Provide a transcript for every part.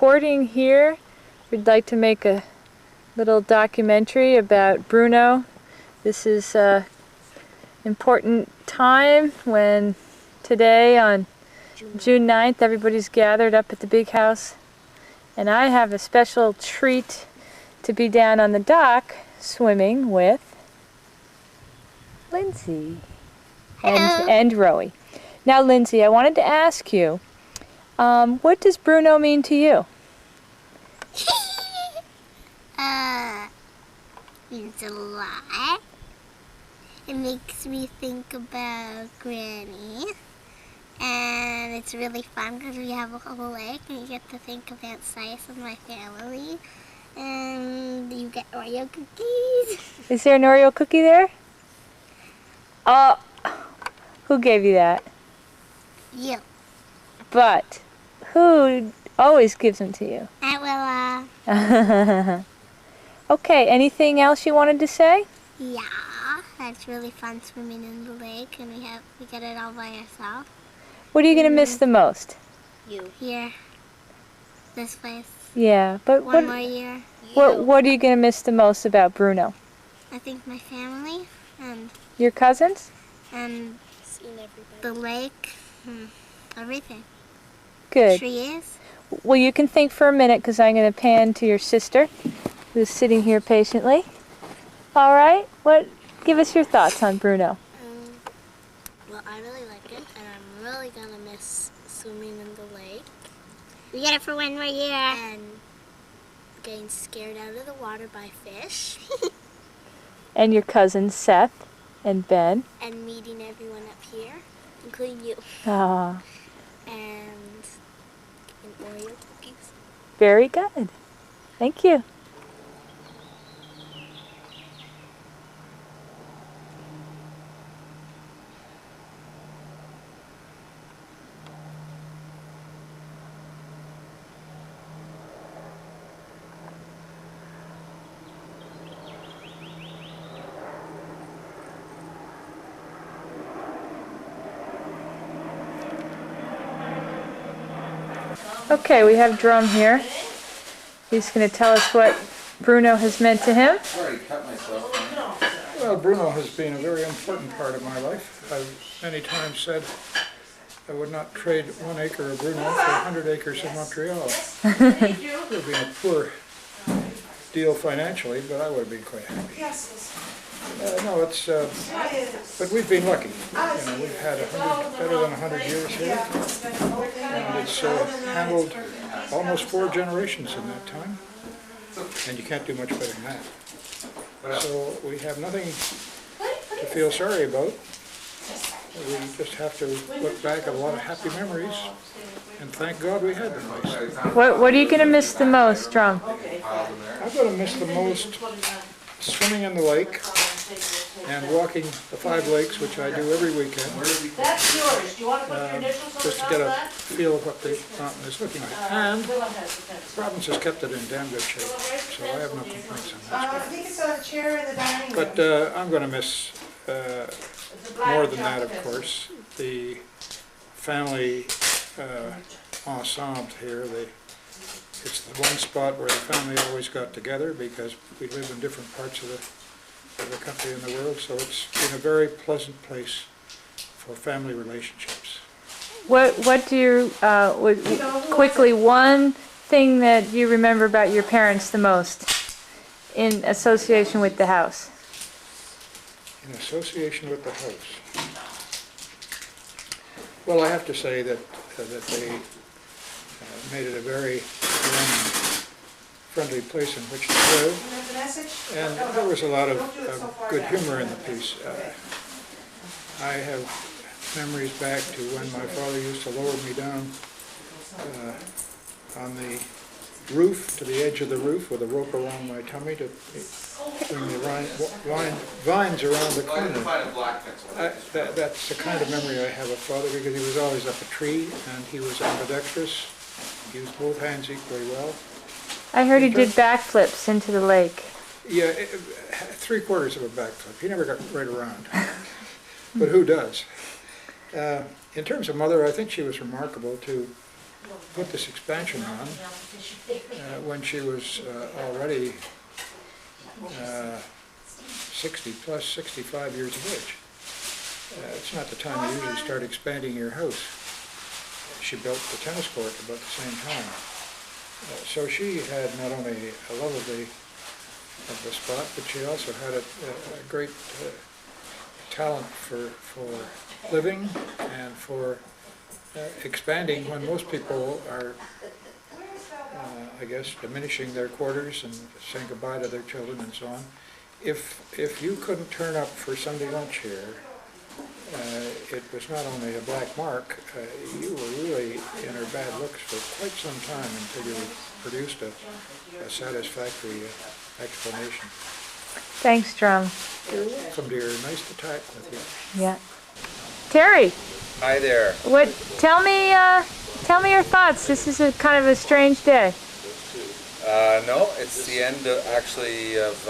recording here. We'd like to make a little documentary about Bruno. This is an important time when today on June 9th everybody's gathered up at the big house, and I have a special treat to be down on the dock swimming with Lindsey and Rowie. Now Lindsey, I wanted to ask you, what does Bruno mean to you? Means a lot. It makes me think about Granny. And it's really fun because we have a whole lake and you get to think about Sice and my family. And you get Oreo cookies. Is there an Oreo cookie there? Oh, who gave you that? You. But who always gives them to you? Aunt Willa. Okay, anything else you wanted to say? Yeah, it's really fun swimming in the lake and we get it all by ourselves. What are you going to miss the most? You. Here. This place. Yeah, but One more year. What are you going to miss the most about Bruno? I think my family and your cousins? And the lake, everything. Good. Trees. Well, you can think for a minute because I'm going to pan to your sister who's sitting here patiently. All right? Give us your thoughts on Bruno. Well, I really like it, and I'm really going to miss swimming in the lake. We get it for one more year. And getting scared out of the water by fish. And your cousins Seth and Ben. And meeting everyone up here, including you. Ah. And getting Oreo cookies. Very good. Thank you. Okay, we have Drum here. He's going to tell us what Bruno has meant to him. Well, Bruno has been a very important part of my life. I've many times said I would not trade 1 acre of Bruno for 100 acres in Montreal. It would have been a poor deal financially, but I would have been quite happy. No, it's, but we've been lucky. We've had better than 100 years here, and it's handled almost 4 generations in that time, and you can't do much better than that. So we have nothing to feel sorry about. We just have to look back at a lot of happy memories, and thank God we had the place. What are you going to miss the most, Drum? I'm going to miss the most swimming in the lake and walking the 5 lakes, which I do every weekend. That's yours. Do you want to put your initials on just to top get of a that? feel of what the mountain is looking like. And the province has kept it in damn good shape, so I have no complaints on that. I think it's on a chair in the dining room. But I'm going to miss more than that, of course. The family ensemble here. It's the one spot where the family always got together because we live in different parts of the country and the world, so it's been a very pleasant place for family relationships. What do you, quickly, one thing that you remember about your parents the most in association with the house? In association with the house. Well, I have to say that they made it a very friendly place in which to live, and there was a lot of good humor in the piece. I have memories back to when my father used to lower me down on the roof, to the edge of the roof, with a rope around my tummy to bring the vines around the corner. That's the kind of memory I have of Father, because he was always up a tree and he was ambidextrous. He used both hands equally well. I heard he did backflips into the lake. Yeah, 3/4 of a backflip. He never got right around. But who does? In terms of Mother, I think she was remarkable to put this expansion on when she was already 60 plus, 65 years of age. It's not the time you usually start expanding your house. She built the tennis court about the same time. So she had not only a love of the spot, but she also had a great talent for living and for expanding when most people are, I guess, diminishing their quarters and saying goodbye to their children and so on. If you couldn't turn up for Sunday lunch here, it was not only a black mark, you were really in her bad looks for quite some time until you produced a satisfactory explanation. Thanks, Drum. You're welcome, dear. Nice to talk with you. Yeah. Terry. Hi there. Tell me your thoughts. This is a kind of a strange day. No, it's the end actually of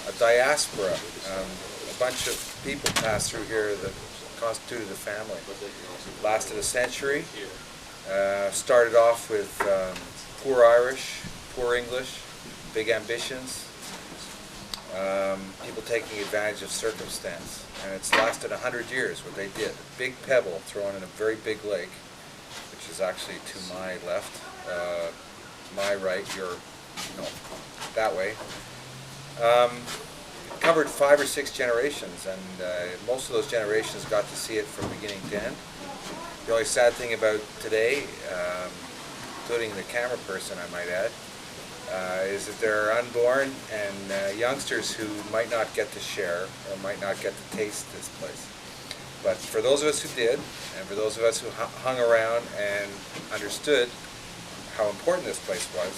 a diaspora. A bunch of people passed through here that constituted a family. Lasted a century. Started off with poor Irish, poor English, big ambitions. People taking advantage of circumstance. And it's lasted 100 years, what they did. A big pebble thrown in a very big lake, which is actually to my left, my right, that way. Covered 5 or 6 generations, and most of those generations got to see it from beginning to end. The only sad thing about today, including the camera person I might add, is that there are unborn and youngsters who might not get to share or might not get to taste this place. But for those of us who did, and for those of us who hung around and understood how important this place was,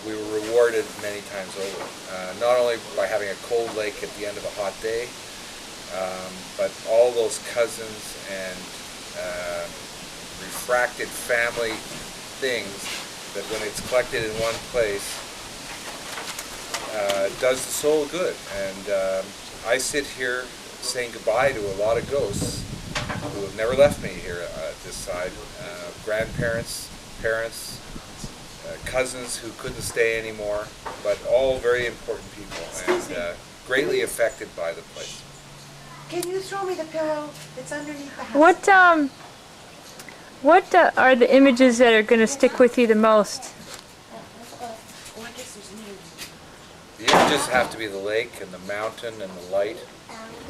we were rewarded many times over. Not only by having a cold lake at the end of a hot day, but all those cousins and refracted family things that when it's collected in one place does the soul good. And I sit here saying goodbye to a lot of ghosts who have never left me here at this side. Grandparents, parents, cousins who couldn't stay anymore, but all very important people and greatly affected by the place. Can you throw me the pillow that's underneath the house? What are the images that are going to stick with you the most? The images have to be the lake and the mountain and the light,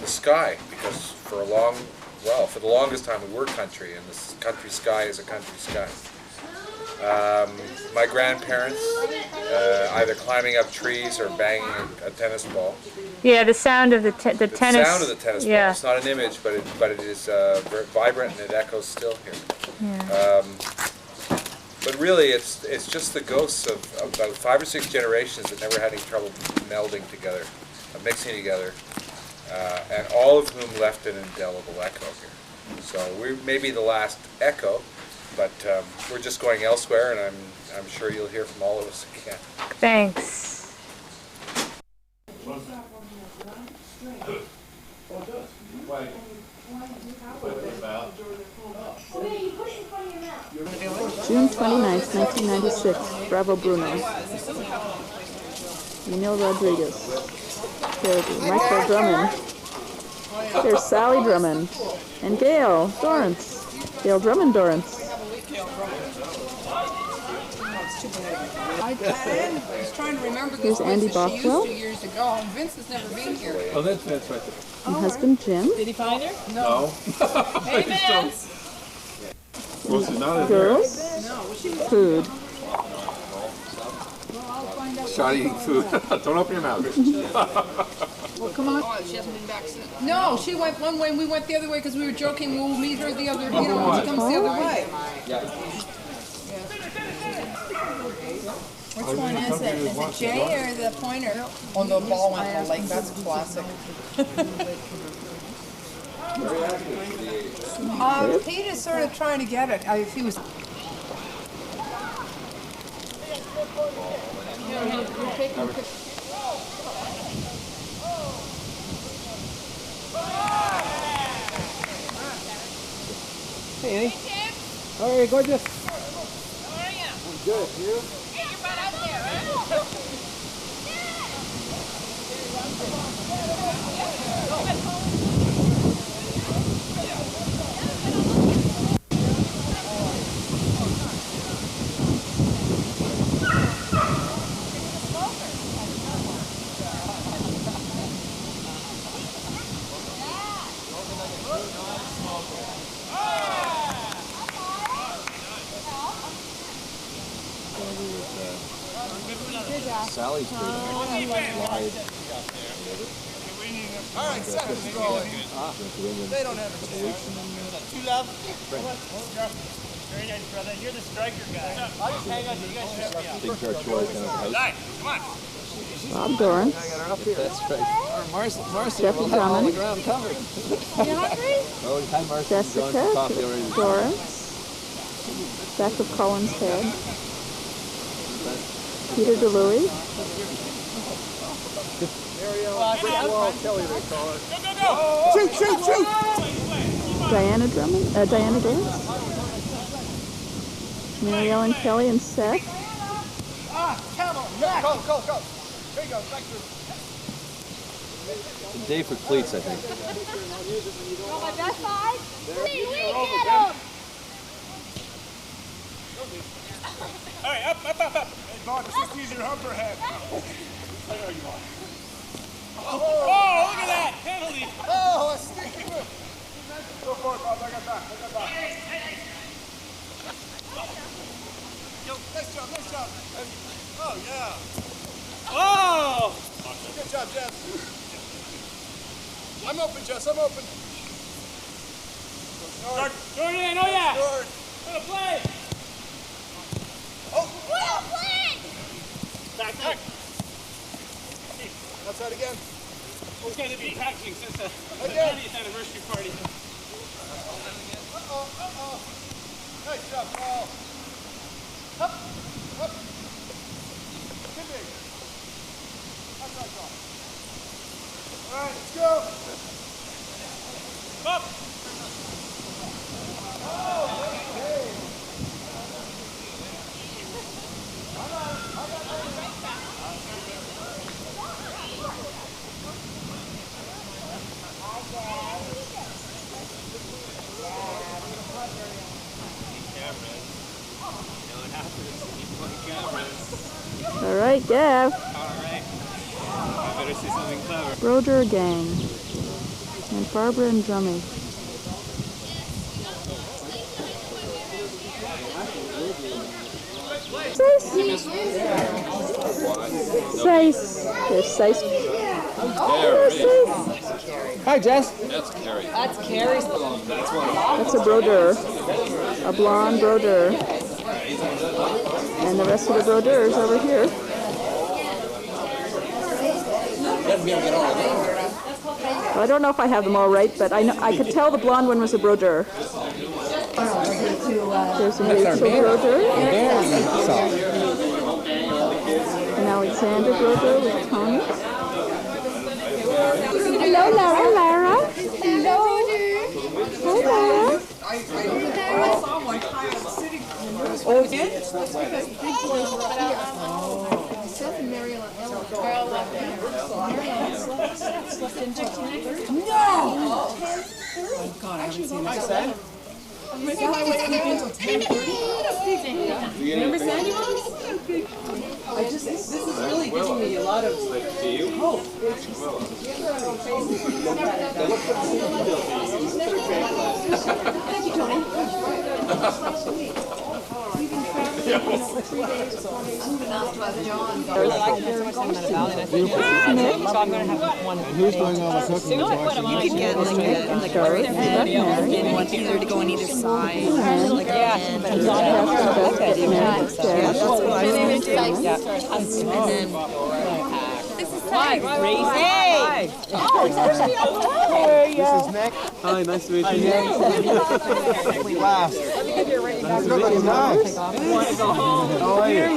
the sky, because for the longest time we were country, and this country sky is a country sky. My grandparents, either climbing up trees or banging a tennis ball. Yeah, the sound of the tennis. The sound of the tennis ball. Yeah. It's not an image, but it is very vibrant and it echoes still here. Yeah. But really, it's just the ghosts of about 5 or 6 generations that never had any trouble melding together, mixing together, and all of whom left an indelible echo here. So we may be the last echo, but we're just going elsewhere, and I'm sure you'll hear from all of us again. Thanks. June 29th, 1996. Bravo, Bruno. Emil Rodriguez. There's Michael Drummond. There's Sally Drummond. And Gail Dorrance. Gail Drummond Dorrance. I was trying to remember this Here's Andy place that she used Bothwell. 2 years ago. Vince has never been here. Oh, that's right there. My husband Jim. Did he find her? No. Hey, Vince! Well, she's not in Girls. Food. Shot eating food. Don't open your mouth. Well, come on. Oh, she hasn't been back since. No, she went one way and we went the other way because we were joking we'll meet her the other, when she comes the other way. Which one is it? Is it Jay or the pointer? Oh, the ball went to the lake. That's classic. Pete is sort of trying to get it. If he was. Hi. Hey, gorgeous. How are you? Good, you? Hey, you're right out there, huh? Sally's good. All right, seconds going. They don't have a chance. Two love. Very nice, brother. You're the striker guy. I'll just hang on to you guys. Shut me up. Big George Shore kind of house. Nice. Come on. Bob Dorrance, That's right. Marcy Jesse will have all the Drummond, ground covered. Oh, we've had Marcy going for coffee already. Jessica Dorrance, back of Colin's head, Peter DeLuey, Kelly, they call it. Go, go, go. Shoot, shoot, shoot! Diana Drummond, Diana Dance, Mary Ellen Kelly and Seth, Camel, back! Go, go, go. There you go, back through. Day for cleats, I think. On my best side? We get him! All right, up, up, up, up. Hey, Bob, it's just easier hump her head. Oh, look at that. Penalty. Oh, a sticky move. Go for it, Bob. I got back. Nice job, nice job. Oh, yeah. Oh! Good job, Jess. I'm open, Jess. I'm open. Jordan in, oh yeah! Good. Gonna play! Oh, Well played! Back, back. outside again. We're going to be practicing since the Again. 90th anniversary party. Uh-oh. Nice job, Paul. Up, up. Good big. Outside ball. All right, let's go. Up! all right, Gav, All right. I better say something clever. Broder Gang, and Barbara and Drummy. Sice. There's Sice. There's Sice. Hi, Jess. That's Carrie. That's a broder, a blonde broder. And the rest of the broders over here. Well, I don't know if I have them all right, but I know I could tell the blonde one was a broder. There's a Rachel broder. And Alexander broder with Tony. Hello, Lara. Hello. Hi, Lara. Oh, yeah? Oh, God, I haven't seen that. Remember Sandy? This is really giving me a lot of hope. Thank you, Tony. Who's doing all the cooking? You could get like and want either to go on either side. Like that's what I was thinking. And then Hi, Grace. Hey! This is Nick. Hi, nice to meet you. We laughed. You're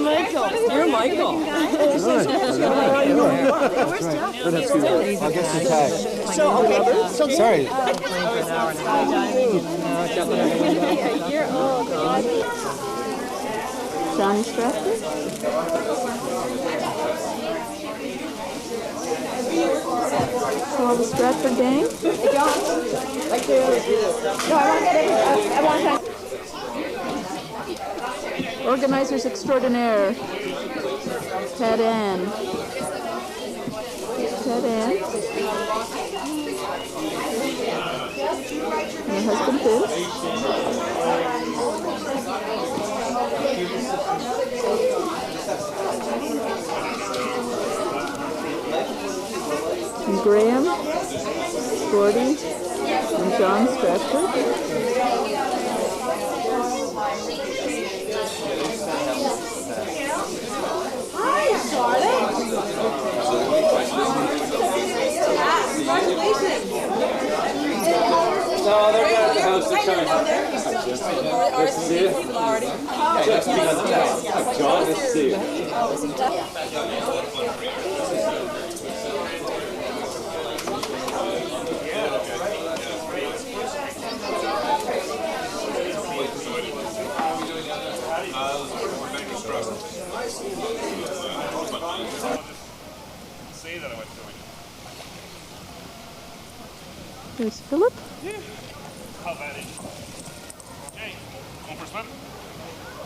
Michael. You're Michael. I'll get some tag. Sorry. Johnny Stratford? So all the Stratford gang? Organizers extraordinaire. Ted Ann. Ted Ann. And her husband Vince. And Graham, Gordy, and John Stratford. Hi, Charlotte. Congratulations. No, they're at the house to try. Nice to see you. John, nice to see you. Say that I went through it. There's Philip. How bad is it? Hey, going for a swim?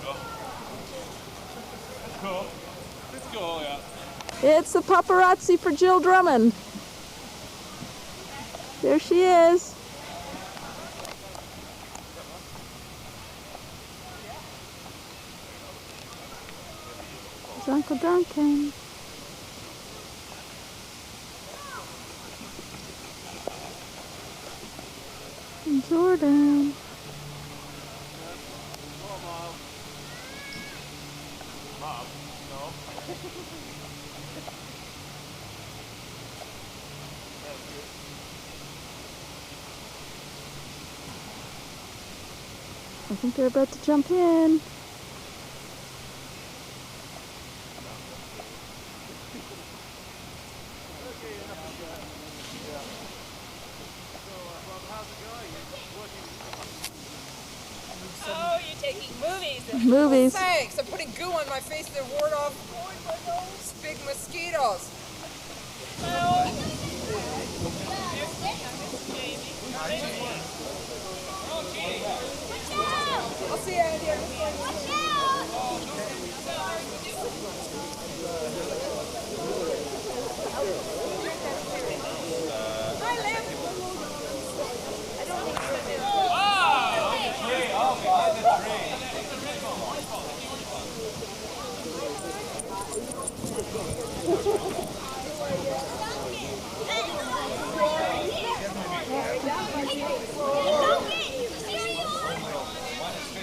Go. Let's go. Let's go, yeah. It's the paparazzi for Jill Drummond. There she is. There's Uncle Duncan. And Jordan. Mom, no. I think they're about to jump in. Oh, you're taking movies. Movies. Thanks. I'm putting goo on my face to ward off big mosquitoes. I'll see you out here.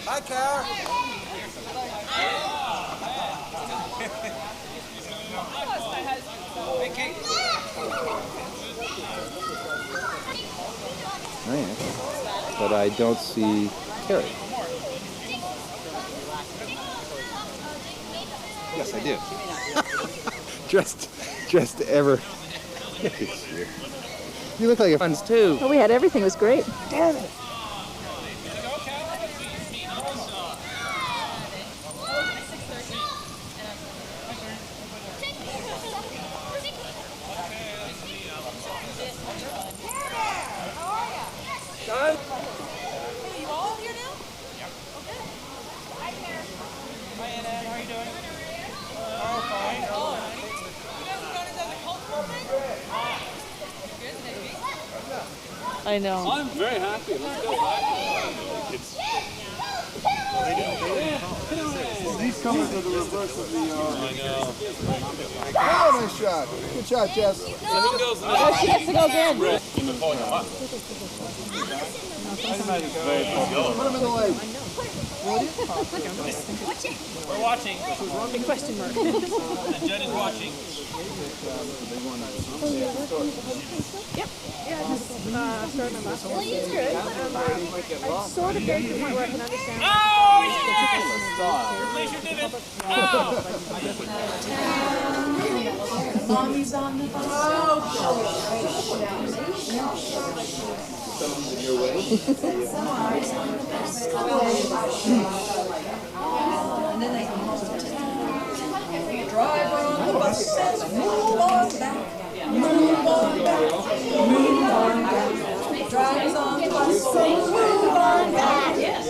Hi, Car. But I don't see Terry. Yes, I do. just ever. You look like a funds too. Oh, we had everything. It was great. Damn it. I know. I'm very happy. Let's go back. These colors are the reverse of the. I know. Oh, nice shot. Good shot, Jess. Oh, she gets to go again. Put him in the leg. We're watching. Big question mark. The judge is watching. Yep. Yeah, I just started my last one. It's good. I'm sort of getting to the point where I can understand. Oh, yes! Please, you did it. Oh! Mommy's on the bus. And then they drive on the bus says move on back, move on back, move on back. Drives on the bus says move on back. Yes.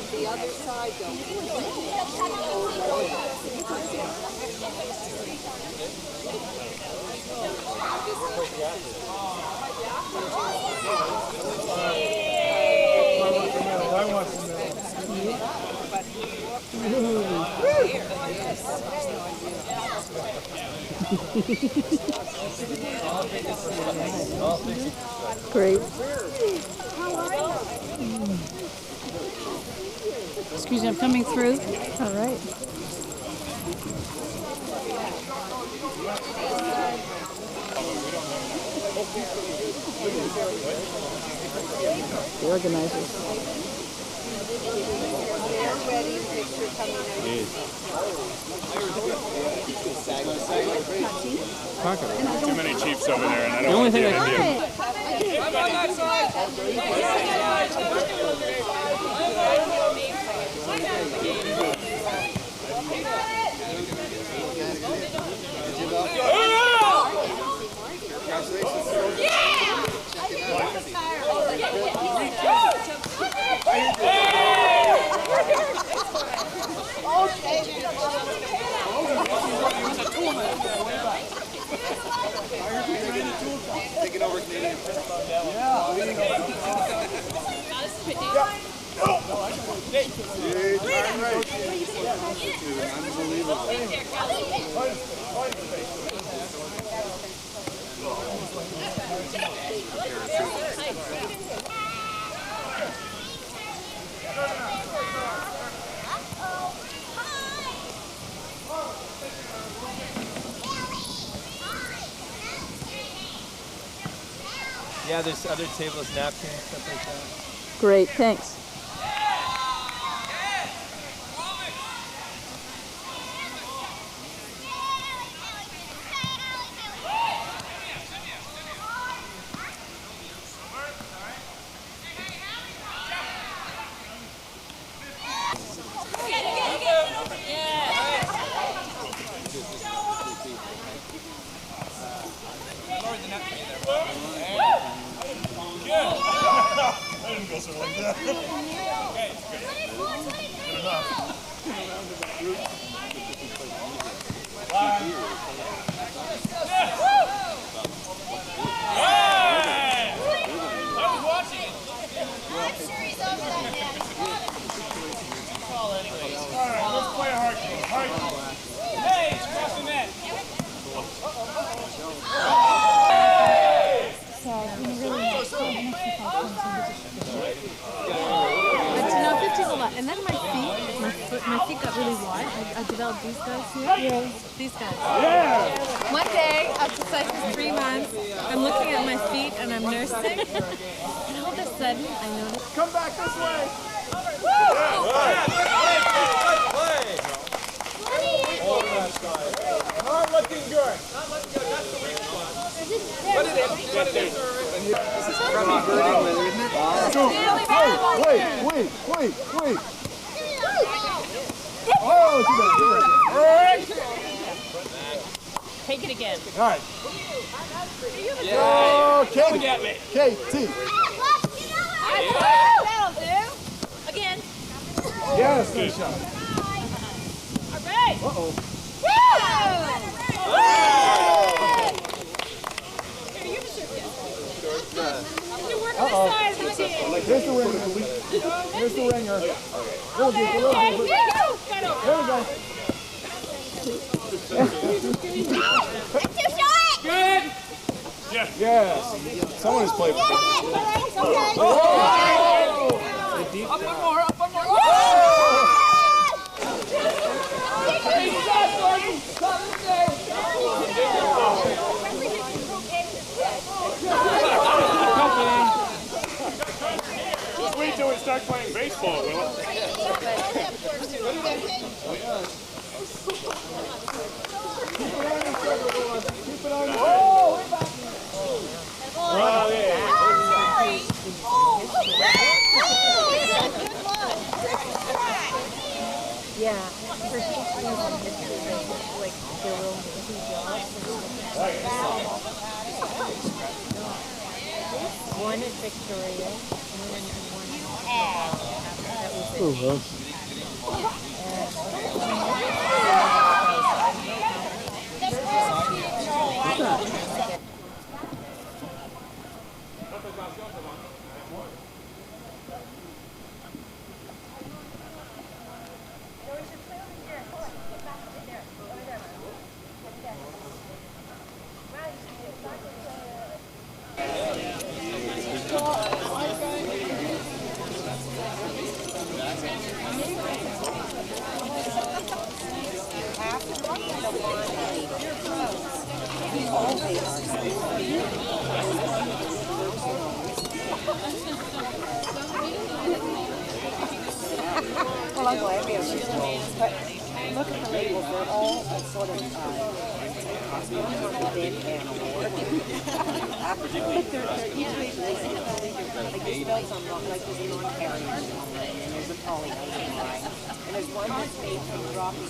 The other side don't. I want some milk. Great. Excuse me, I'm coming through. All right. The organizers. Too many Chiefs over there, and I don't want to be an Indian. Taking over Canadian. Yeah, there's other tables, napkins, stuff like that. Great, thanks. And then my feet got really wide. I developed these guys here. Yeah. These guys. Yeah. One day, exercise for 3 months, I'm looking at my feet and I'm nursing. And all of a sudden, I noticed. Come back this way. Not looking good. Not looking good. That's the weak spot. What it is. What it is. This is crummy birding weather, isn't it? Wait. Oh, all right. Take it again. All right. Yeah. Oh, Katie. Get me. Katie. That'll do. Again. Yes, good shot. All right. Uh-oh. Woo! Here, you can serve it. I'm going to work on this side of the team. Here's the ringer. Here's the ringer. Okay, here we go. There we go. Too short! Good! Yes. Yeah. Someone has played before. Up one more, up one more. Just wait till we start playing baseball, Willa. Yeah, for history and history, like there were only 2 jobs. One at Victoria, and one that was it. Well, I'm glad we have these names, but look at the labels. They're all sort of dead animal. But they're each label is like the spells on them, like there's a non-carrier and there's a polygon line. And there's one that's made from dropping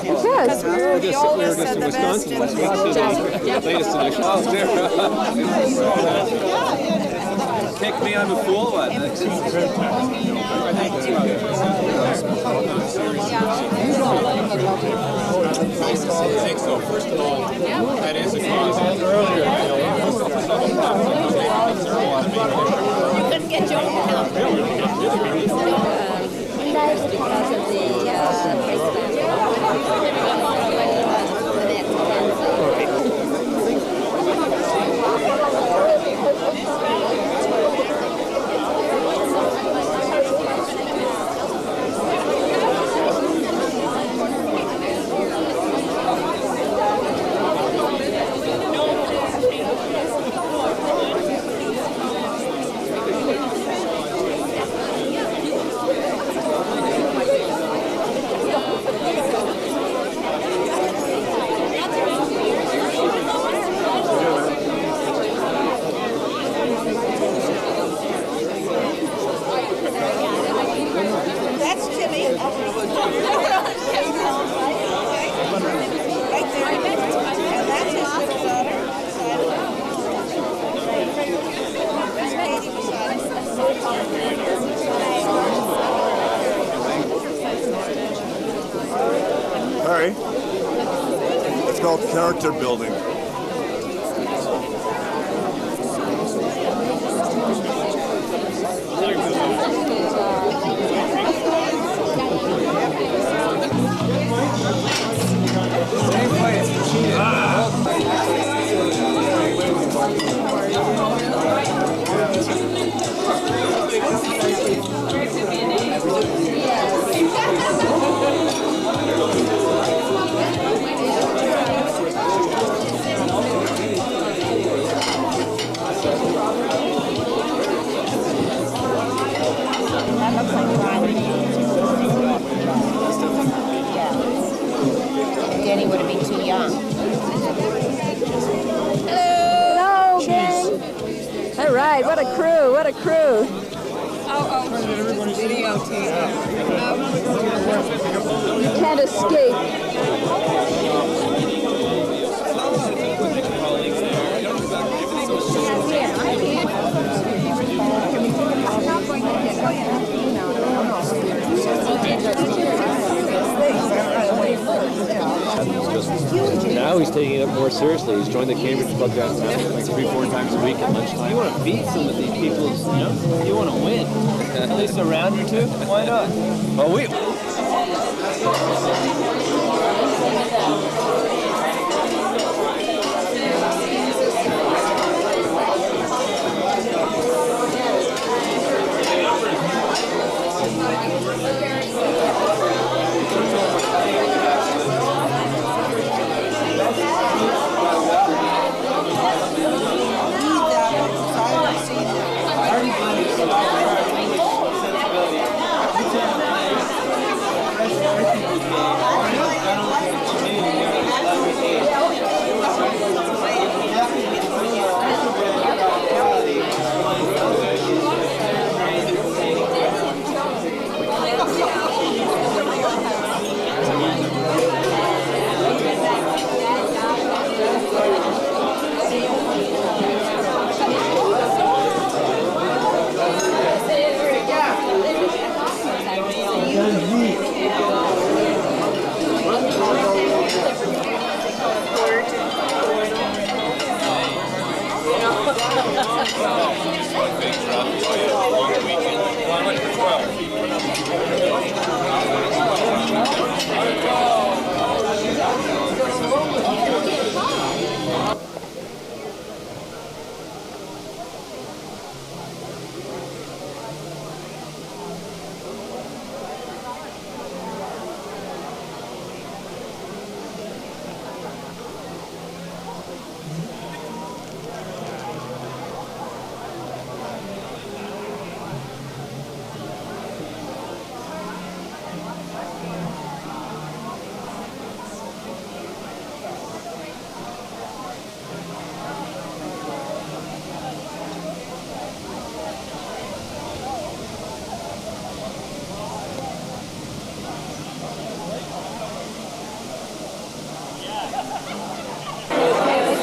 Yes. We were just in Wisconsin last week, so the latest edition. Oh, there. Pick me, I'm a fool. What? I think so. First of all, that is a cause. You couldn't get Joe to come. Because of the called character building. Danny would have been too young. Hello, gang. All right, what a crew, what a crew. You can't escape. Now he's taking it up more seriously. He's joined the Cambridge Club like 3-4 times a week at lunchtime. You want to beat some of these people, you know? You want to win. At least a round or two? Why not? Oh, we...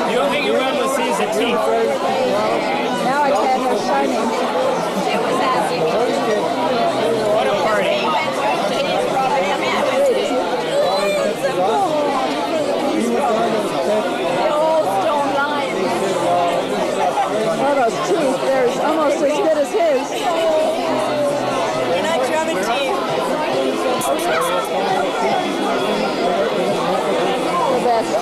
The only thing you run with is the teeth. Now I can't have shining. What a party. Oh, those teeth, they're almost as good as his. You're not drumming teeth. The best.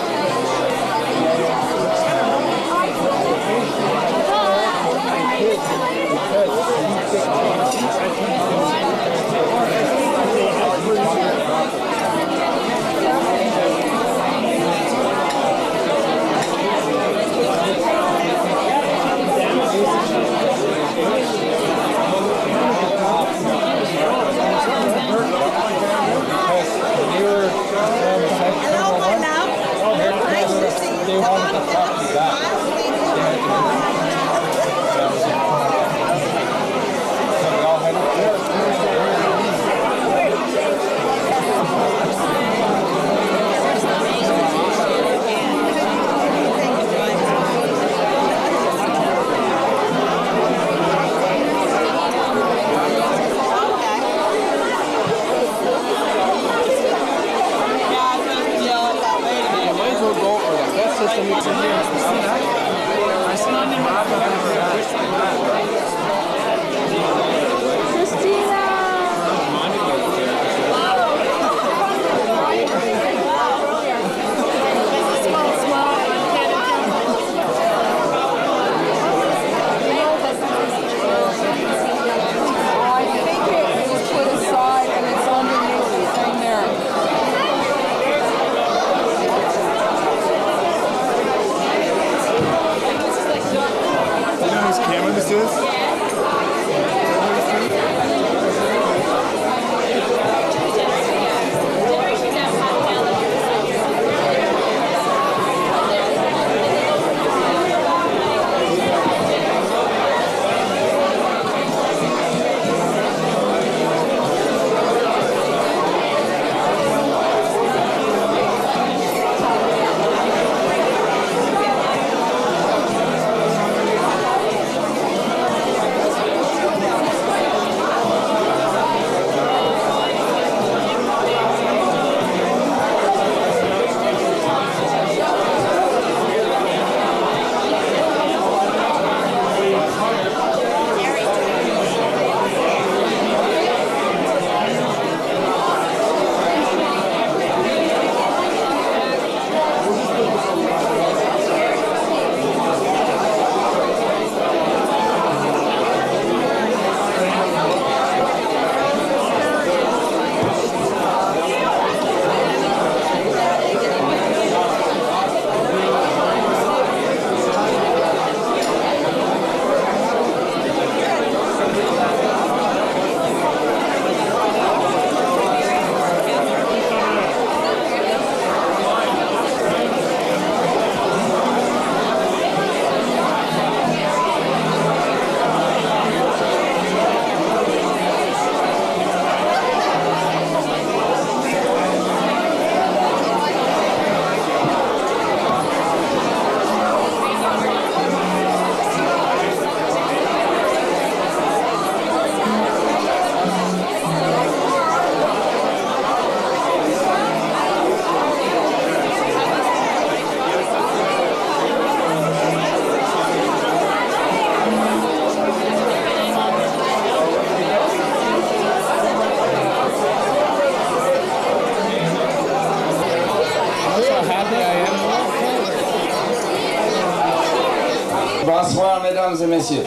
mesdames et messieurs.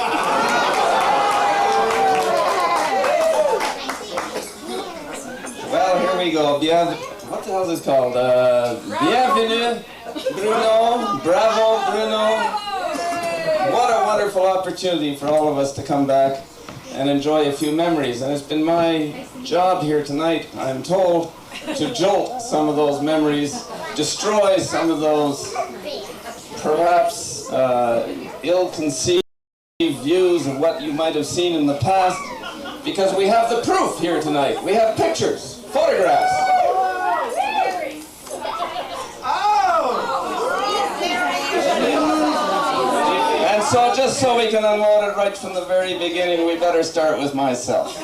Well, here we go. What the hell is this called? Bienvenue, Bruno. Bravo, Bruno. What a wonderful opportunity for all of us to come back and enjoy a few memories. And it's been my job here tonight, I'm told, to jolt some of those memories, destroy some of those perhaps ill-conceived views of what you might have seen in the past, because we have the proof here tonight. We have pictures, photographs. And so just so we can unload it right from the very beginning, we better start with myself.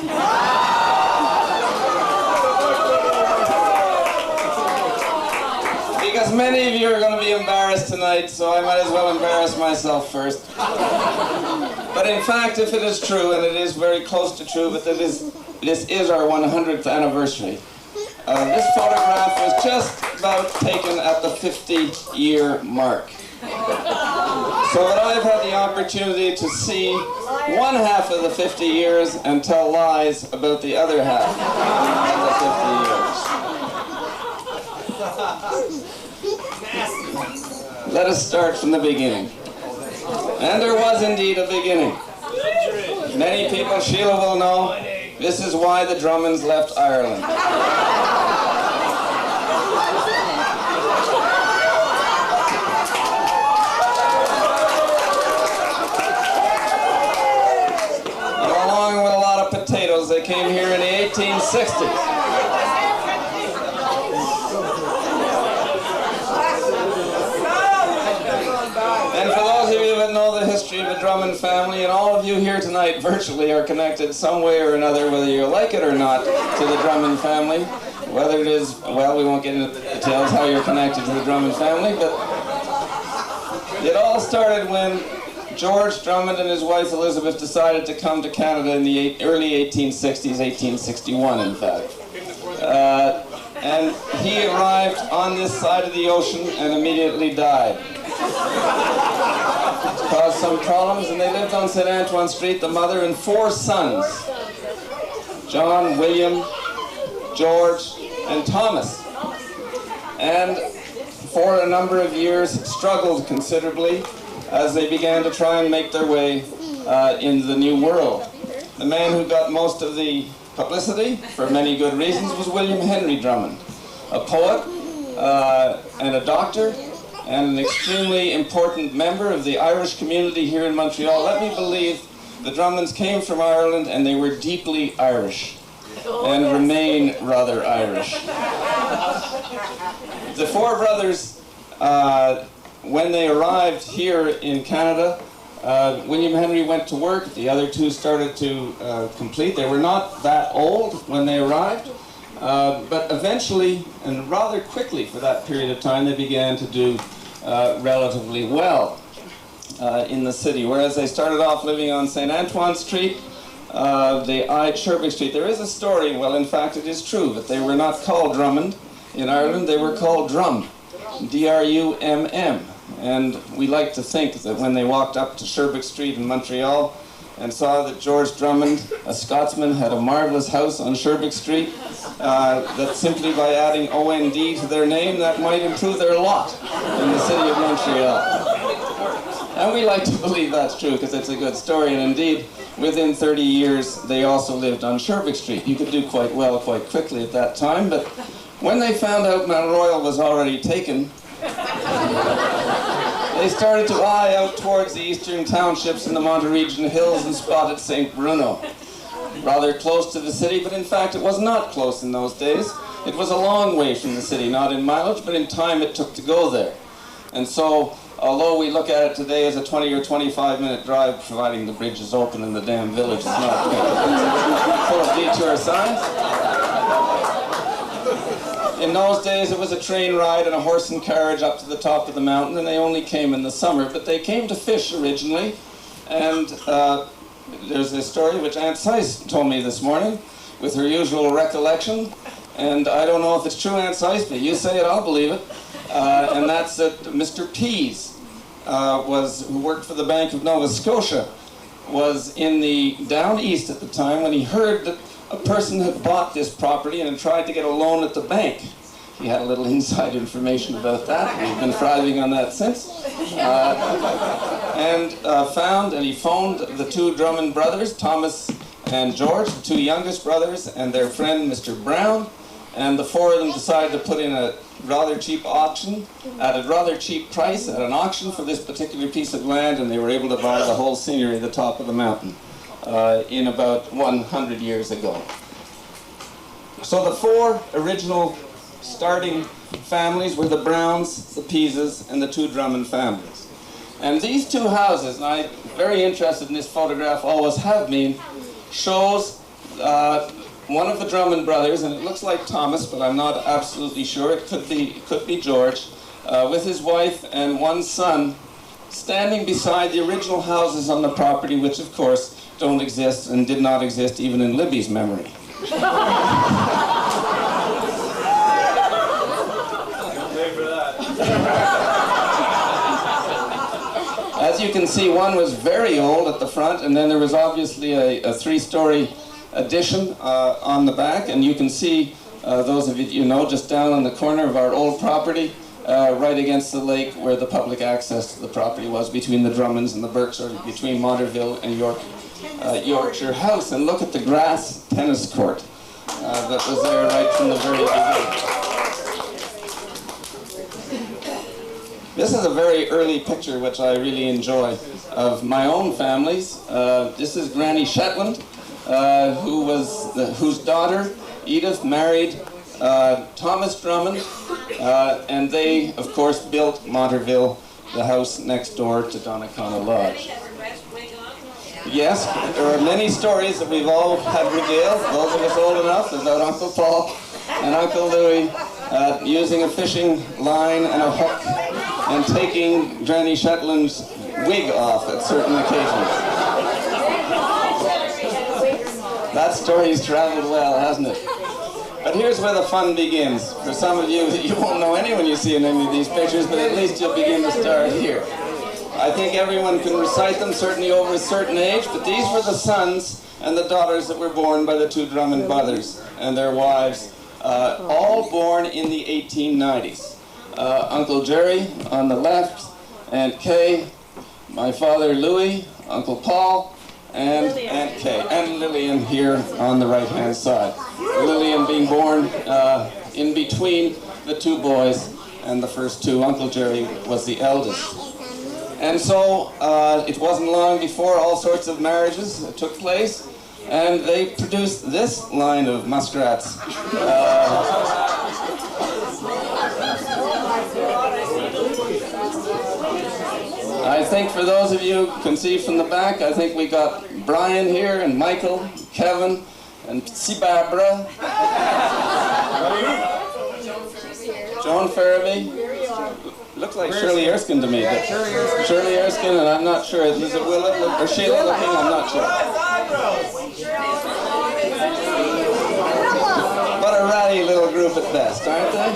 Because many of you are going to be embarrassed tonight, so I might as well embarrass myself first. But in fact, if it is true, and it is very close to true, but this is our 100th anniversary. This photograph was just about taken at the 50-year mark. So that I've had the opportunity to see one half of the 50 years and tell lies about the other half of the 50 years. Let us start from the beginning. And there was indeed a beginning. Many people, Sheila will know, this is why the Drummonds left Ireland. And along with a lot of potatoes, they came here in the 1860s. And for those of you that know the history of the Drummond family, and all of you here tonight virtually are connected some way or another, whether you like it or not, to the Drummond family. Whether it is, well, we won't get into the details how you're connected to the Drummond family, but it all started when George Drummond and his wife Elizabeth decided to come to Canada in the early 1860s, 1861 in fact. And he arrived on this side of the ocean and immediately died. Caused some problems, and they lived on St. Antoine Street, the mother and 4 sons, John, William, George, and Thomas. And for a number of years struggled considerably as they began to try and make their way in the new world. The man who got most of the publicity, for many good reasons, was William Henry Drummond, a poet and a doctor, and an extremely important member of the Irish community here in Montreal. Let me believe the Drummonds came from Ireland and they were deeply Irish and remain rather Irish. The 4 brothers, when they arrived here in Canada, William Henry went to work, the other 2 started to complete. They were not that old when they arrived, but eventually, and rather quickly for that period of time, they began to do relatively well in the city. Whereas they started off living on St. Antoine Street, they eyed Sherbrooke Street. There is a story, well in fact it is true, that they were not called Drummond in Ireland, they were called Drum, D-R-U-M-M. And we like to think that when they walked up to Sherbrooke Street in Montreal and saw that George Drummond, a Scotsman, had a marvelous house on Sherbrooke Street, that simply by adding O-N-D to their name, that might improve their lot in the city of Montreal. And we like to believe that's true because it's a good story, and indeed, within 30 years, they also lived on Sherbrooke Street. You could do quite well quite quickly at that time, but when they found out Mount Royal was already taken, they started to eye out towards the eastern townships in the Monterey Hills and spotted St. Bruno. Rather close to the city, but in fact it was not close in those days. It was a long way from the city, not in mileage, but in time it took to go there. And so, although we look at it today as a 20 or 25-minute drive, providing the bridge is open and the damn village is not full of detour signs, in those days it was a train ride and a horse and carriage up to the top of the mountain, and they only came in the summer. But they came to fish originally, and there's a story which Aunt Seiss told me this morning with her usual recollection, and I don't know if it's true, Aunt Seiss, but you say it, I'll believe it, and that's that Mr. Pease who worked for the Bank of Nova Scotia, was in the down east at the time when he heard that a person had bought this property and had tried to get a loan at the bank. He had a little inside information about that. We've been thriving on that since. He phoned the two Drummond brothers, Thomas and George, the two youngest brothers, and their friend Mr. Brown, and the four of them decided to put in a rather cheap auction, at a rather cheap price, at an auction for this particular piece of land, and they were able to buy the whole scenery at the top of the mountain in about 100 years ago. So the four original starting families were the Browns, the Peases, and the two Drummond families. And these two houses, and I'm very interested in this photograph, always have been, shows one of the Drummond brothers, and it looks like Thomas, but I'm not absolutely sure. It could be George, with his wife and one son, standing beside the original houses on the property, which of course don't exist and did not exist even in Libby's memory. As you can see, one was very old at the front, and then there was obviously a three-story addition on the back, and you can see, those of you know, just down on the corner of our old property, right against the lake where the public access to the property was between the Drummonds and the Birks, or between Montreal and Yorkshire House. And look at the grass tennis court that was there right from the very beginning. This is a very early picture which I really enjoy of my own families. This is Granny Shetland, whose daughter Edith married Thomas Drummond, and they of course built Montreal, the house next door to Donnacona Lodge. Yes, there are many stories that we've all had regaled, those of us old enough, about Uncle Paul and Uncle Louis using a fishing line and a hook and taking Granny Shetland's wig off at certain occasions. That story's traveled well, hasn't it? But here's where the fun begins. For some of you, you won't know anyone you see in any of these pictures, but at least you'll begin to start here. I think everyone can recite them, certainly over a certain age, but these were the sons and the daughters that were born by the two Drummond brothers and their wives, all born in the 1890s. Uncle Jerry on the left, Aunt Kay, my father Louis, Uncle Paul, and Aunt Kay, and Lillian here on the right-hand side. Lillian being born in between the two boys and the first two. Uncle Jerry was the eldest. And so it wasn't long before all sorts of marriages took place, and they produced this line of muskrats. I think for those of you who can see from the back, I think we got Brian here, and Michael, Kevin, and Barbara, Joan Farabee. Looks like Shirley Erskine to me, but Shirley Erskine, and I'm not sure. Is it Willa or Sheila looking? I'm not sure. But a ratty little group at best, aren't they?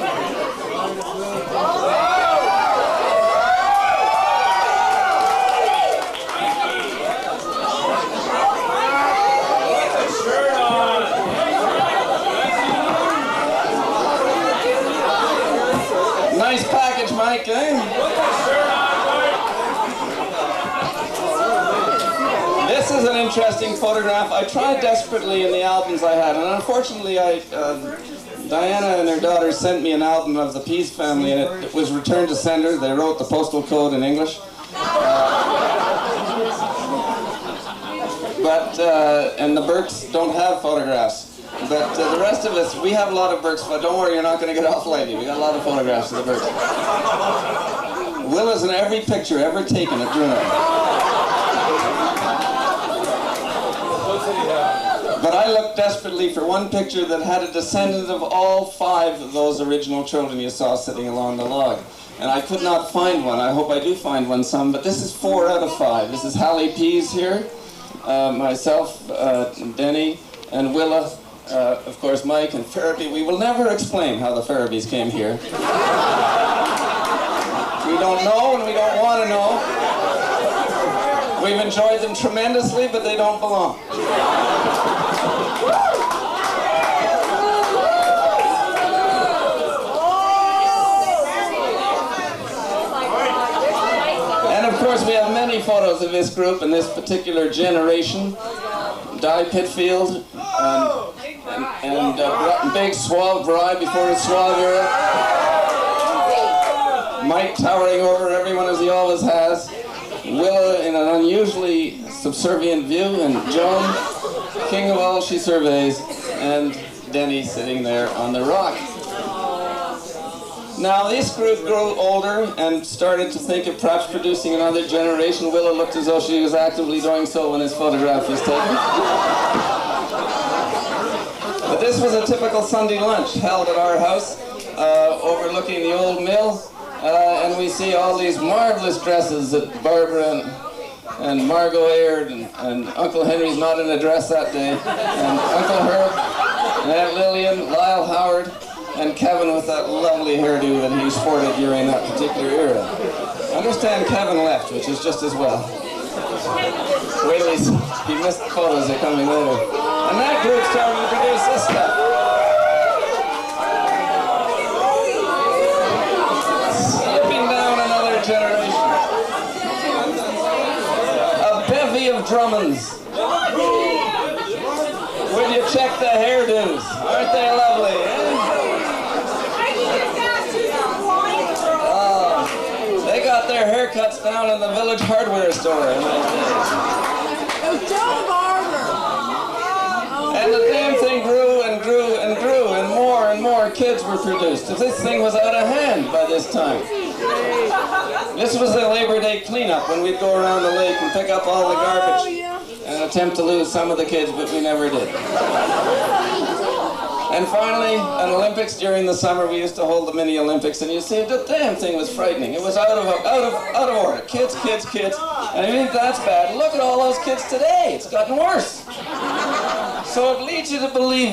Nice package, Mike, eh? This is an interesting photograph. I tried desperately in the albums I had, and unfortunately Diana and her daughters sent me an album of the Pease family, and it was returned to sender. They wrote the postal code in English. And the Birks don't have photographs. But the rest of us, we have a lot of Birks, but don't worry, you're not going to get off lightly. We got a lot of photographs of the Birks. Willa's in every picture ever taken at Bruno. But I looked desperately for one picture that had a descendant of all 5 of those original children you saw sitting along the log. And I could not find one. I hope I do find one some, but this is 4 out of 5. This is Hallie Pease here, myself, Denny, and Willa. Of course, Mike and Farabee. We will never explain how the Farabees came here. We don't know and we don't want to know. We've enjoyed them tremendously, but they don't belong. And of course we have many photos of this group and this particular generation. Di Pitfield and big suave bride before his suave era. Mike towering over everyone as he always has. Willa in an unusually subservient view, and Joan, king of all she surveys, and Denny sitting there on the rock. Now this group grew older and started to think of perhaps producing another generation. Willa looked as though she was actively doing so when his photograph was taken. But this was a typical Sunday lunch held at our house, overlooking the old mill, and we see all these marvelous dresses that Barbara and Margot Aird and Uncle Henry's not in a dress that day, and Uncle Herb, and Aunt Lillian, Lyle Howard, and Kevin with that lovely hairdo that he sported during that particular era. I understand Kevin left, which is just as well. Wait till he missed the photos, they're coming later. And that group started to produce this stuff. Slipping down another generation. A bevy of Drummonds. Will you check the hairdos? Aren't they lovely, eh? They got their haircuts down in the village hardware store. And the damn thing grew and grew and grew, and more kids were produced. This thing was out of hand by this time. This was the Labor Day cleanup when we'd go around the lake and pick up all the garbage and attempt to lose some of the kids, but we never did. And finally, an Olympics during the summer. We used to hold the mini Olympics, and you see, the damn thing was frightening. It was out of order. Kids. And I think that's bad. Look at all those kids today. It's gotten worse. So it leads you to believe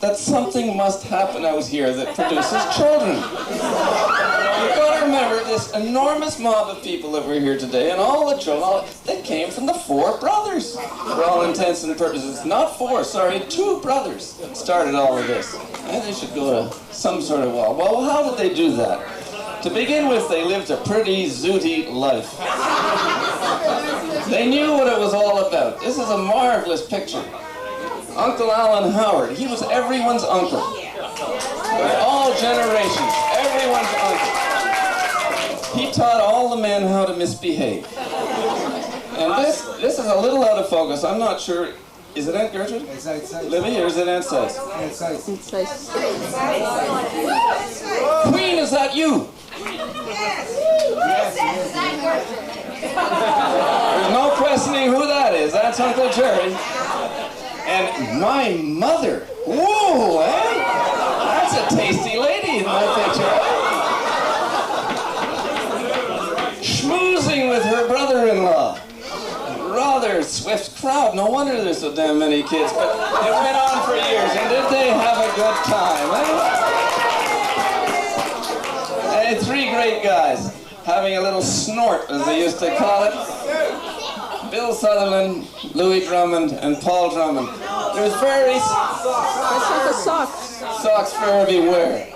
that something must happen out here that produces children. You've got to remember this enormous mob of people that were here today, and all the children, they came from the four brothers, for all intents and purposes. Not four, sorry, two brothers started all of this. And they should go to some sort of wall. Well, how did they do that? To begin with, they lived a pretty zooty life. They knew what it was all about. This is a marvelous picture. Uncle Alan Howard, he was everyone's uncle. All generations, everyone's uncle. He taught all the men how to misbehave. And this is a little out of focus. I'm not sure. Is it Aunt Gertrude? It's Libby, or is it Aunt Sice? It's Sice. Queen, is that you? There's no questioning who that is. That's Uncle Jerry. And my mother. Whoa, eh? That's a tasty lady in that picture. Schmoozing with her brother-in-law. Rather swift crowd. No wonder there's so damn many kids. But it went on for years. And did they have a good time, eh? And three great guys having a little snort, as they used to call it. Bill Sutherland, Louis Drummond, and Paul Drummond. There's very... Let's look at socks. Socks for everywhere.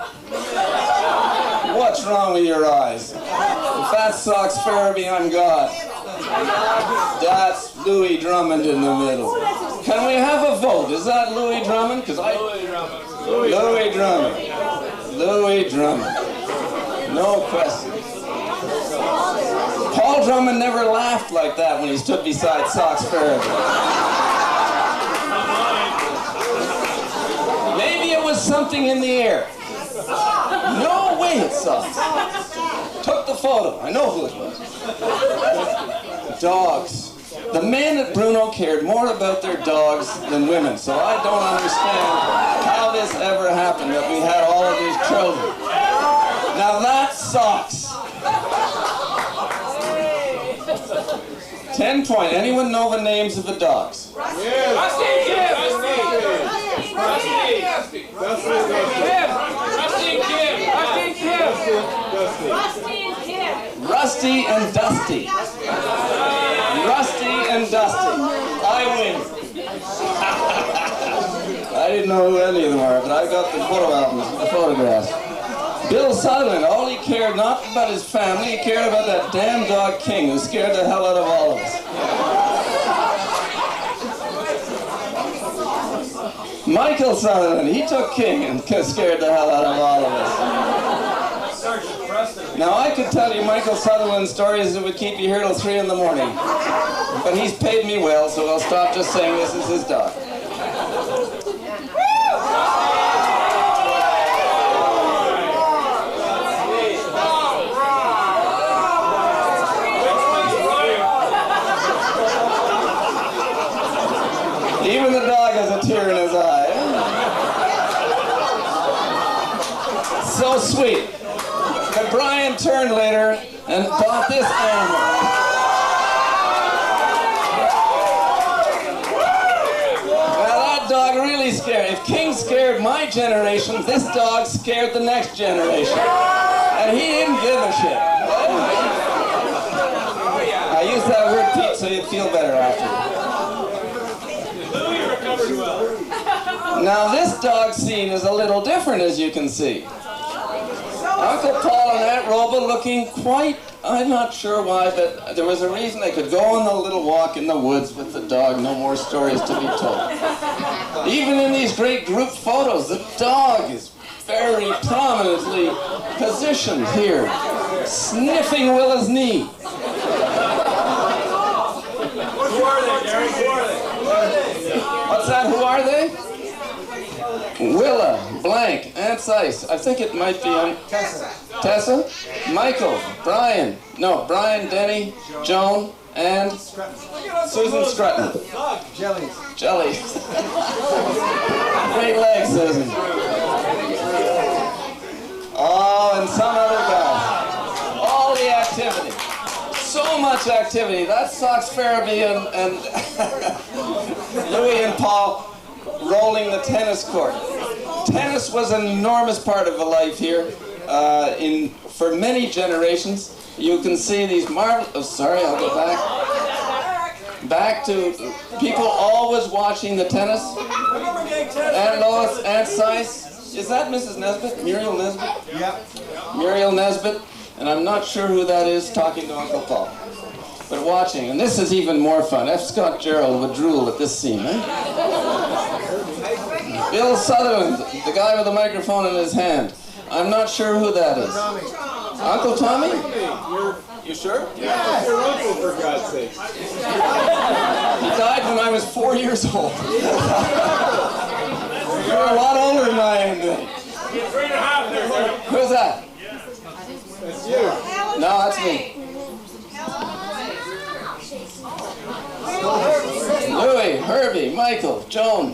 What's wrong with your eyes? If that sock's Farabee on God, that's Louis Drummond in the middle. Can we have a vote? Is that Louis Drummond? Louis Drummond. Louis Drummond. No question. Paul Drummond never laughed like that when he stood beside Socks Farabee. Maybe it was something in the air. No way it's Socks. Took the photo. I know who it was. Dogs. The men at Bruno cared more about their dogs than women, so I don't understand how this ever happened that we had all of these children. Now that's Socks. 10 point. Anyone know the names of the dogs? Rusty and Dusty. Rusty and Dusty. I win. I didn't know who any of them are, but I got the photo albums, the photographs. Bill Sutherland, all he cared not about his family, he cared about that damn dog King who scared the hell out of all of us. Michael Sutherland, he took King and scared the hell out of all of us. Now I could tell you Michael Sutherland stories that would keep you here till 3 in the morning. But he's paid me well, so I'll stop just saying this is his dog. Even the dog has a tear in his eye. So sweet. But Brian turned later and bought this animal. Now that dog really scared. If King scared my generation, this dog scared the next generation. And he didn't give a shit. I used that word, Pete, so you'd feel better after. Now this dog scene is a little different, as you can see. Uncle Paul and Aunt Roba looking quite, I'm not sure why, but there was a reason they could go on a little walk in the woods with the dog, no more stories to be told. Even in these great group photos, the dog is very prominently positioned here, sniffing Willa's knee. Who are they, Gary? Who are they? What's that? Who are they? Willa, Blank, Aunt Sice. I think it might be Tessa. Tessa? Michael, Brian. No, Brian, Denny, Joan, and Susan Scrutton. Jellies. Jellies. Great legs, Susan. Oh, and some other guy. All the activity. So much activity. That's Sox Farabee and Louis and Paul rolling the tennis court. Tennis was an enormous part of the life here for many generations. You can see these marvelous, oh sorry, I'll go back to people always watching the tennis. Aunt Lois, Aunt Sice. Is that Mrs. Nesbitt? Muriel Nesbitt? Yeah. Muriel Nesbitt, and I'm not sure who that is talking to Uncle Paul. But watching, and this is even more fun. F. Scott Gerald would drool at this scene, eh? Bill Sutherland, the guy with the microphone in his hand. I'm not sure who that is. Uncle Tommy? You sure? Yeah, your uncle, for God's sake. He died when I was 4 years old. You're a lot older than I am. You're 3.5 there, sir. Who's that? That's you. No, that's me. Louis, Herbie, Michael, Joan.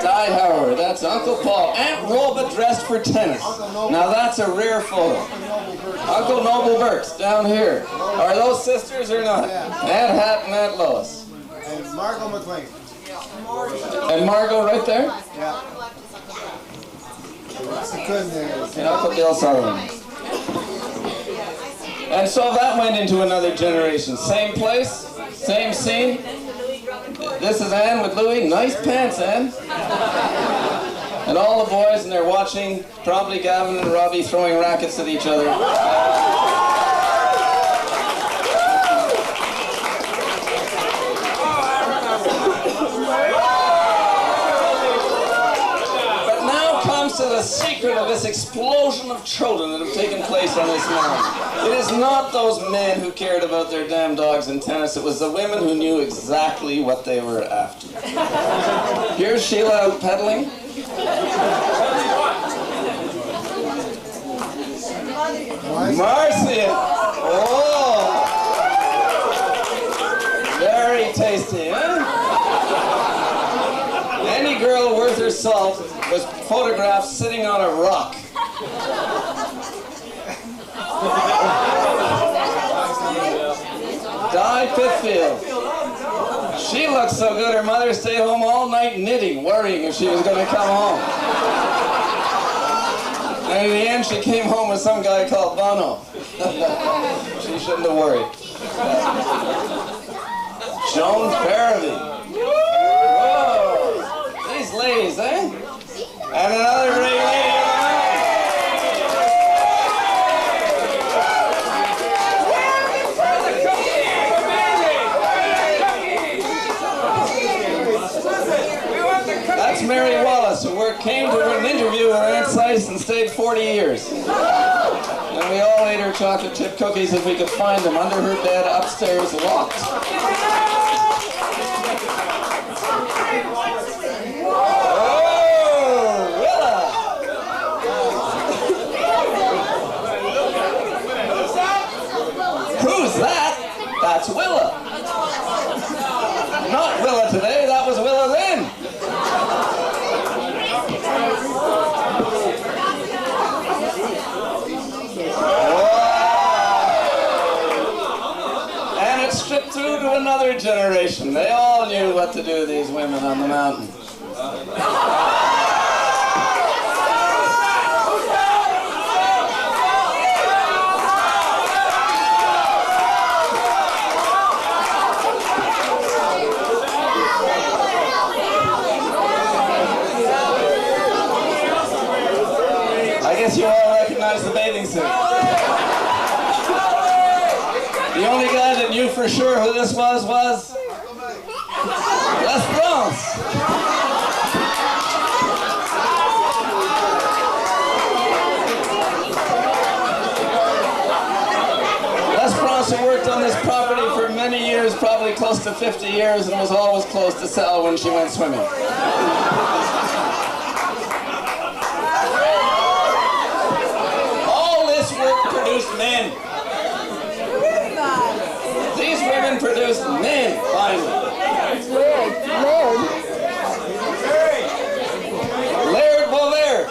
Di Howard, that's Uncle Paul. Aunt Roba dressed for tennis. Now that's a rare photo. Uncle Noble Birks down here. Are those sisters or not? Aunt Hat and Aunt Lois. And Margot McLean. And Margot right there? Yeah. And Uncle Bill Sutherland. And so that went into another generation. Same place, same scene. This is Anne with Louis. Nice pants, Anne. And all the boys, and they're watching, probably Gavin and Robbie throwing rackets at each other. But now comes to the secret of this explosion of children that have taken place on this mountain. It is not those men who cared about their damn dogs in tennis. It was the women who knew exactly what they were after. Here's Sheila out pedaling. Marcia! Oh! Very tasty, huh? Any girl worth her salt was photographed sitting on a rock. Di Pitfield. She looked so good her mother stayed home all night knitting, worrying if she was going to come home. And in the end, she came home with some guy called Bono. She shouldn't have worried. Joan Farabee. Whoa! These ladies, eh? And another great lady. That's Mary Wallace, who came to an interview with Aunt Slice and stayed 40 years. And we all ate her chocolate chip cookies if we could find them under her bed upstairs locked. Who's that? That's Willa. Not Willa today, that was Willa then. And it stripped through to another generation. They all knew what to do, these women on the mountain. You all recognize the bathing suit. The only guy that knew for sure who this was Les Bronze. Les Bronze who worked on this property for many years, probably close to 50 years, and was always close to sell when she went swimming. Men. These women produced men, finally. Laird Bovaird.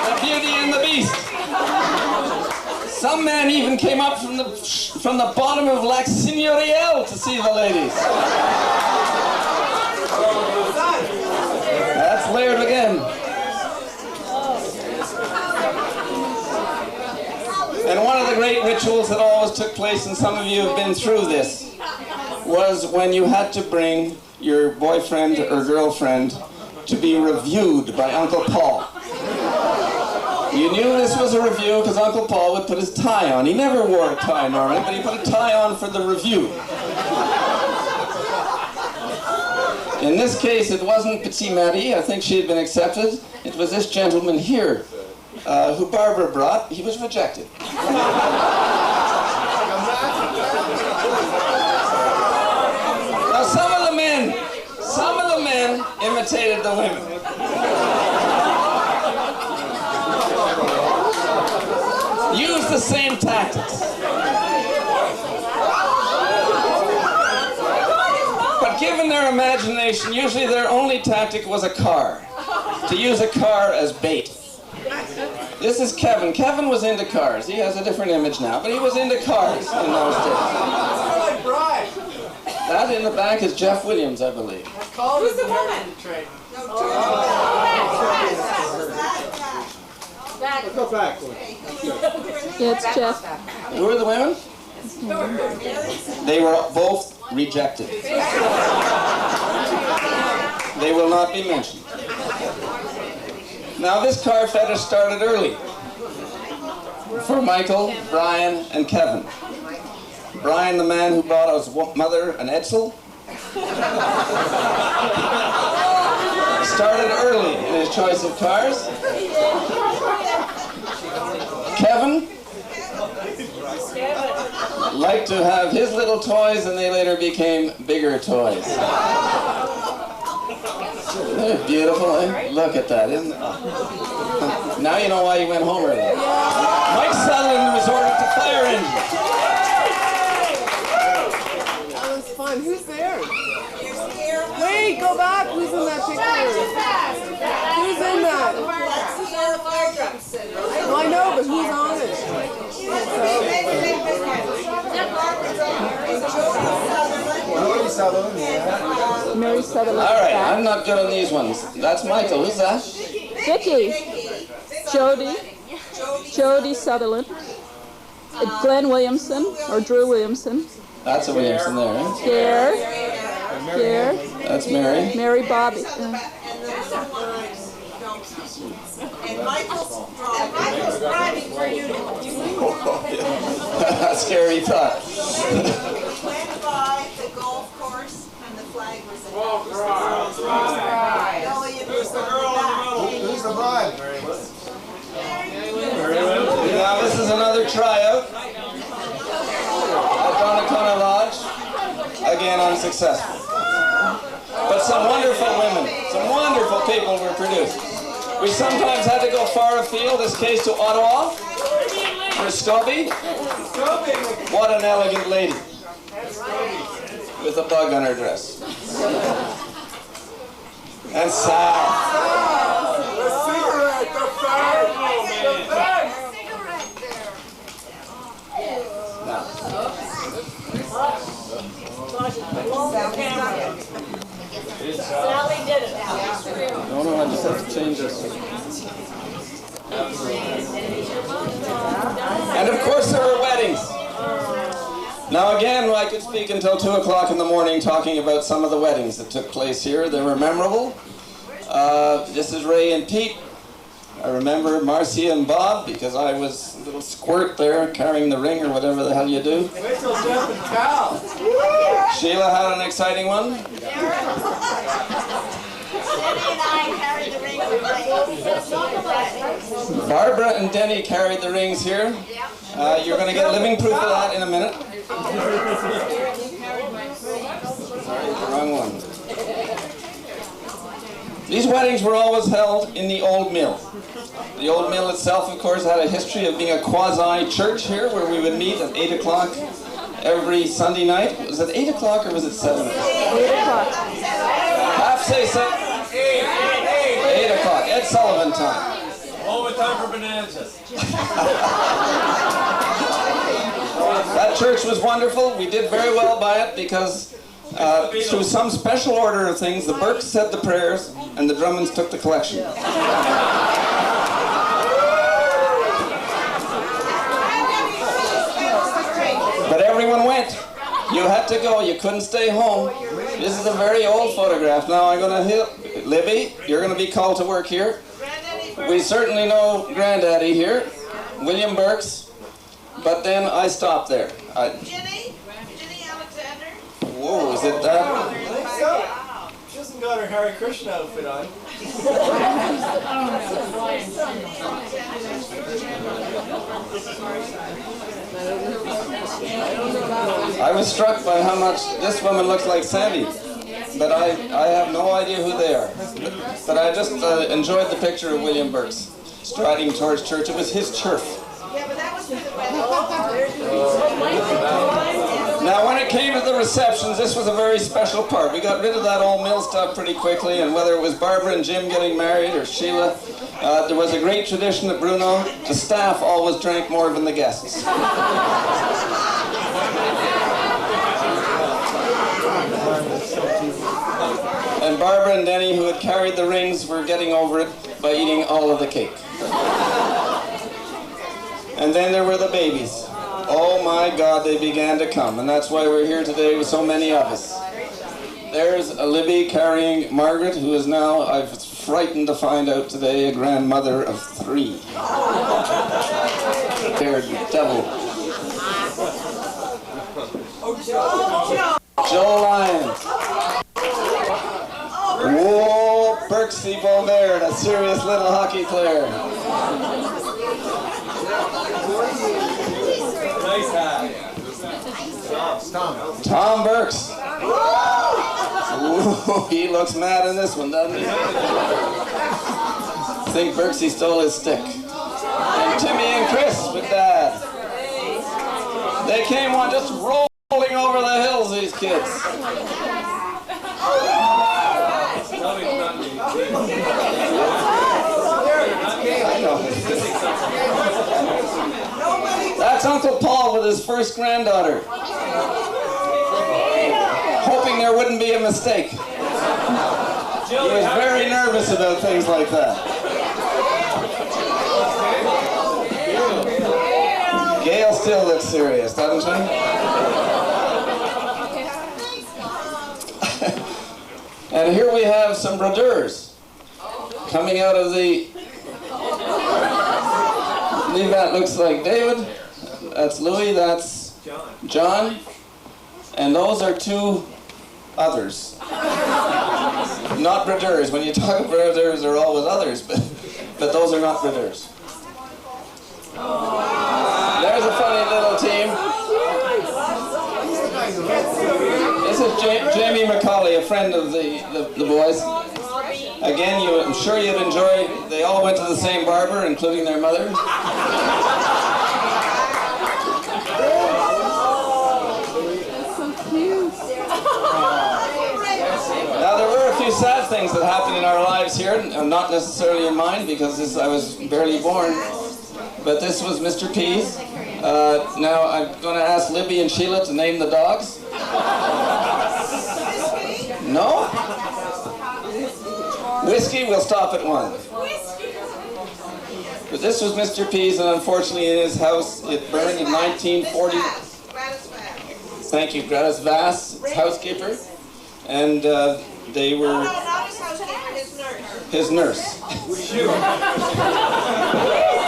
The Beauty and the Beast. Some men even came up from the bottom of Lac Seigneurial to see the ladies. That's Laird again. And one of the great rituals that always took place, and some of you have been through this, was when you had to bring your boyfriend or girlfriend to be reviewed by Uncle Paul. You knew this was a review because Uncle Paul would put his tie on. He never wore a tie normally, but he put a tie on for the review. In this case, it wasn't Petit Marie. I think she had been accepted. It was this gentleman here. Who Barbara brought, he was rejected. Now some of the men imitated the women. Used the same tactics. But given their imagination, usually their only tactic was a car. To use a car as bait. This is Kevin. Kevin was into cars. He has a different image now, but he was into cars in those days. That in the back is Jeff Williams, I believe. Who's the woman? Go back. Yeah, it's Jeff. Who are the women? They were both rejected. They will not be mentioned. Now this car fetish started early for Michael, Brian, and Kevin. Brian, the man who bought his mother an Edsel, started early in his choice of cars. Kevin liked to have his little toys, and they later became bigger toys. They're beautiful, eh? Look at that, isn't it? Now you know why you went home early. Mike Sutherland resorted to fire engines. That was fun. Who's there? Wait, go back. Who's in that picture? Who's in that? Well, I know, but who's on it? Sutherland, yeah. Mary Sutherland. All right, I'm not good on these ones. That's Michael. Who's that? Vicky. Jody Sutherland. Glenn Williamson, or Drew Williamson. That's a Williamson there, eh? Gare. That's Mary. Mary Bobby. And Michael's driving for you to That's scary thought. we went by the golf course and the flag was in Who's the girl in the middle? Who's the bride? Now this is another tryout at Donnacona Lodge. Again, unsuccessful. But some wonderful women, some wonderful people were produced. We sometimes had to go far afield, this case to Ottawa, for Scobie. What an elegant lady. With a bug on her dress. And Sal. The cigarette, the fag, the fag. Sally did it. No, I just have to change this. And of course there were weddings. Now again, I could speak until 2 o'clock in the morning talking about some of the weddings that took place here. They were memorable. This is Ray and Pete. I remember Marcia and Bob because I was a little squirt there carrying the ring or whatever the hell you do. Wait till Jeff and Cal. Sheila had an exciting one. Barbara and Denny carried the rings here. You're going to get living proof of that in a minute. Sorry, the wrong one. These weddings were always held in the old mill. The old mill itself, of course, had a history of being a quasi-church here where we would meet at 8 o'clock every Sunday night. Was it 8 o'clock or was it 7 o'clock? 8 o'clock. Half say 7. 8 o'clock. Ed Sullivan time. Overtime for bonanzas. That church was wonderful. We did very well by it because through some special order of things, the Birks said the prayers and the Drummonds took the collection. But everyone went. You had to go. You couldn't stay home. This is a very old photograph. Now I'm going to Libby, you're going to be called to work here. We certainly know Granddaddy here, William Birks, but then I stopped there. Ginny Alexander. Whoa, is it that? She hasn't got her Hare Krishna outfit on. I was struck by how much this woman looks like Sandy, but I have no idea who they are. But I just enjoyed the picture of William Birks striding towards church. It was his church. Yeah, but that was for the wedding. Now, when it came to the receptions, this was a very special part. We got rid of that old mill stuff pretty quickly, and whether it was Barbara and Jim getting married or Sheila, there was a great tradition at Bruno. The staff always drank more than the guests. And Barbara and Denny, who had carried the rings, were getting over it by eating all of the cake. And then there were the babies. Oh my God, they began to come, and that's why we're here today with so many of us. There's a Libby carrying Margaret, who is now, I was frightened to find out today, a grandmother of 3. Scared devil. Joe Lyons. Whoa, Willa Birks, a serious little hockey player. Nice hat. Tom Birks. Ooh, he looks mad in this one, doesn't he? I think Birksy stole his stick. And Timmy and Chris with Dad. They came on just rolling over the hills, these kids. That's Uncle Paul with his first granddaughter. Hoping there wouldn't be a mistake. He was very nervous about things like that. Gail still looks serious, doesn't she? And here we have some brodeurs coming out of the... I believe that looks like David. That's Louis, that's John. And those are two others. Not brodeurs. When you talk about brodeurs, they're always others, but those are not brodeurs. There's a funny little team. This is Jamie McCauley, a friend of the boys. Again, I'm sure you'd enjoy, they all went to the same barber, including their mother. Now, there were a few sad things that happened in our lives here, not necessarily in mine, because I was barely born. But this was Mr. Pease. Now, I'm going to ask Libby and Sheila to name the dogs. No? Whiskey, we'll stop at one. But this was Mr. Pease, and unfortunately in his house, it burned in 1940. Thank you, Gladys Vass, housekeeper. And they were his nurse.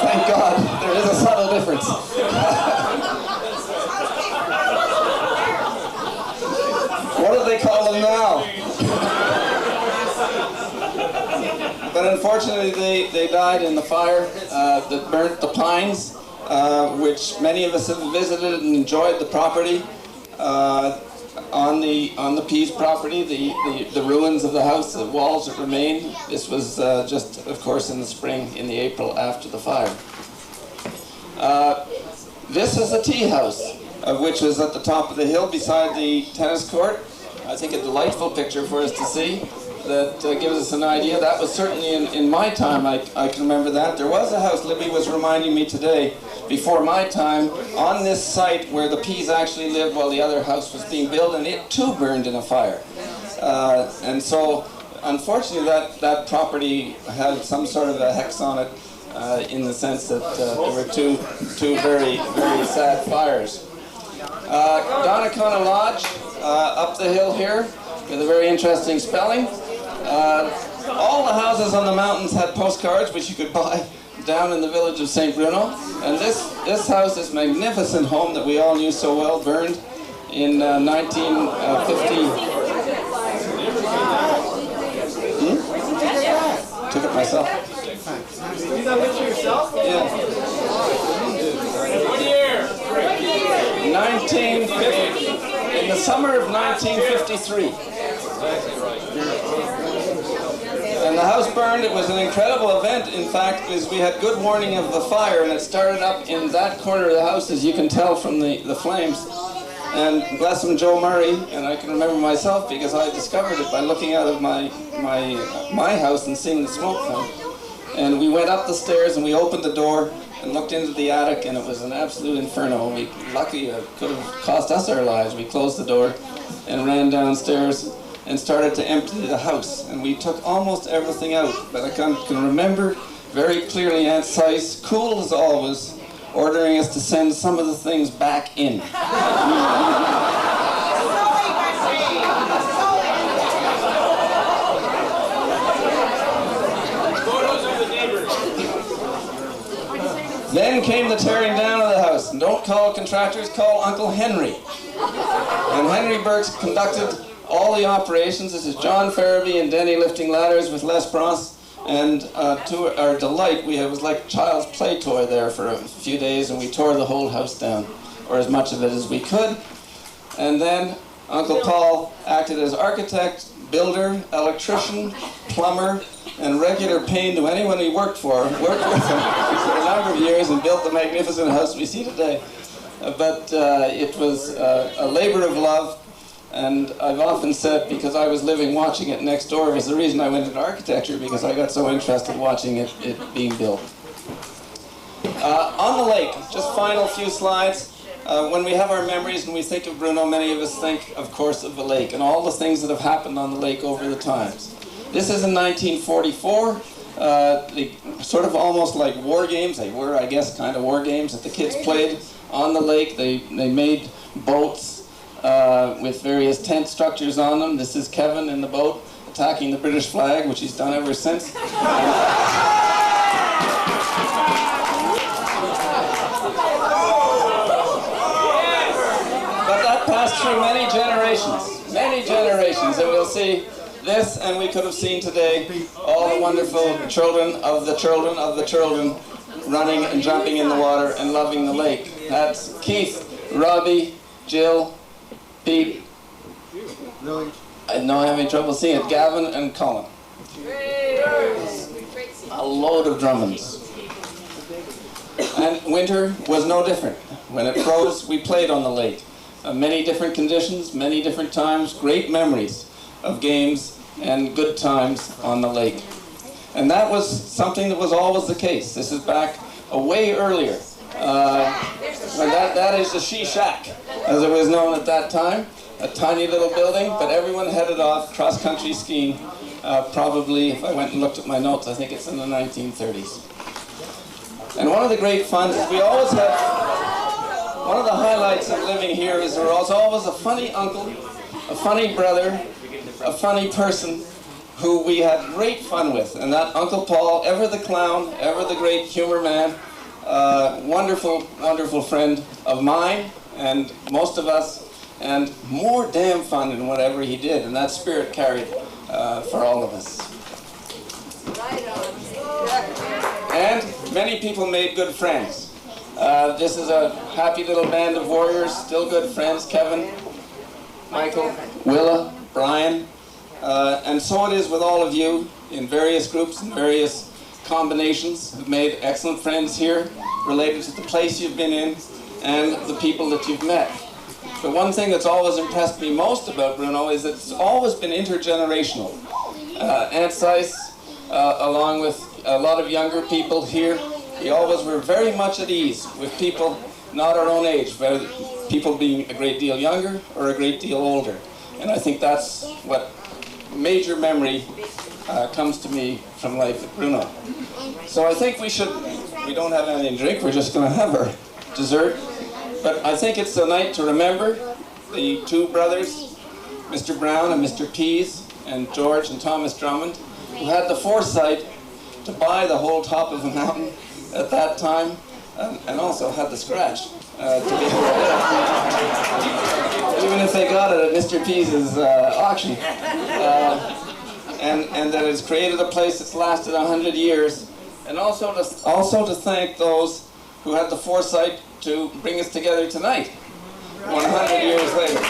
Thank God, there is a subtle difference. What do they call them now? But unfortunately, they died in the fire that burnt the pines, which many of us have visited and enjoyed the property. On the Pease property, the ruins of the house, the walls that remain. This was just, of course, in the spring, in the April after the fire. This is a tea house, which was at the top of the hill beside the tennis court. I think a delightful picture for us to see that gives us an idea. That was certainly in my time, I can remember that. There was a house, Libby was reminding me today, before my time, on this site where the Pease actually lived while the other house was being built, and it too burned in a fire. And so, unfortunately, that property had some sort of a hex on it, in the sense that there were two very, very sad fires. Donnacona Lodge, up the hill here, with a very interesting spelling. All the houses on the mountains had postcards which you could buy down in the village of St. Bruno. And this house, this magnificent home that we all knew so well, burned in 1950. Took it myself. You got a picture yourself? Yeah. 1950. In the summer of 1953. And the house burned. It was an incredible event, in fact, because we had good warning of the fire, and it started up in that corner of the house, as you can tell from the flames. And bless him, Joe Murray, and I can remember myself because I discovered it by looking out of my house and seeing the smoke come. And we went up the stairs and we opened the door and looked into the attic, and it was an absolute inferno. Luckily, it could have cost us our lives. We closed the door and ran downstairs and started to empty the house. And we took almost everything out. But I can remember very clearly Aunt Sice, cool as always, ordering us to send some of the things back in. Then came the tearing down of the house. And don't call contractors, call Uncle Henry. And Henry Birks conducted all the operations. This is John Farabee and Denny lifting ladders with Les Bros. And to our delight, it was like a child's play toy there for a few days, and we tore the whole house down, or as much of it as we could. And then Uncle Paul acted as architect, builder, electrician, plumber, and regular pain to anyone he worked with him for a number of years, and built the magnificent house we see today. But it was a labor of love. And I've often said, because I was living watching it next door, was the reason I went into architecture, because I got so interested watching it being built. On the lake, just final few slides. When we have our memories and we think of Bruno, many of us think, of course, of the lake and all the things that have happened on the lake over the times. This is in 1944. Sort of almost like war games. They were, I guess, kind of war games that the kids played on the lake. They made boats with various tent structures on them. This is Kevin in the boat attacking the British flag, which he's done ever since. But that passed through many generations, and we'll see this, and we could have seen today all the wonderful children of the children of the children running and jumping in the water and loving the lake. That's Keith, Robbie, Jill, Pete, I know I'm having trouble seeing it, Gavin and Colin. A load of Drummonds. And winter was no different. When it froze, we played on the lake. Many different conditions, many different times, great memories of games and good times on the lake. And that was something that was always the case. This is back way earlier. That is the She Shack, as it was known at that time. A tiny little building, but everyone headed off cross-country skiing, probably, if I went and looked at my notes, I think it's in the 1930s. And one of the great fun is we always had, one of the highlights of living here is there was always a funny uncle, a funny brother, a funny person who we had great fun with. And that Uncle Paul, ever the clown, ever the great humor man, wonderful, wonderful friend of mine and most of us, and more damn fun in whatever he did, and that spirit carried for all of us. And many people made good friends. This is a happy little band of warriors, still good friends, Kevin, Michael, Willa, Brian, and so it is with all of you in various groups and various combinations. You've made excellent friends here related to the place you've been in and the people that you've met. The one thing that's always impressed me most about Bruno is that it's always been intergenerational. Aunt Seiss, along with a lot of younger people here, we always were very much at ease with people not our own age, whether people being a great deal younger or a great deal older. And I think that's what major memory comes to me from life at Bruno. So I think we don't have anything to drink, we're just going to have our dessert. But I think it's the night to remember the two brothers, Mr. Brown and Mr. Pease, and George and Thomas Drummond, who had the foresight to buy the whole top of the mountain at that time, and also had the scratch to be even if they got it at Mr. Pease's auction. And that has created a place that's lasted 100 years, and also to thank those who had the foresight to bring us together tonight, 100 years later.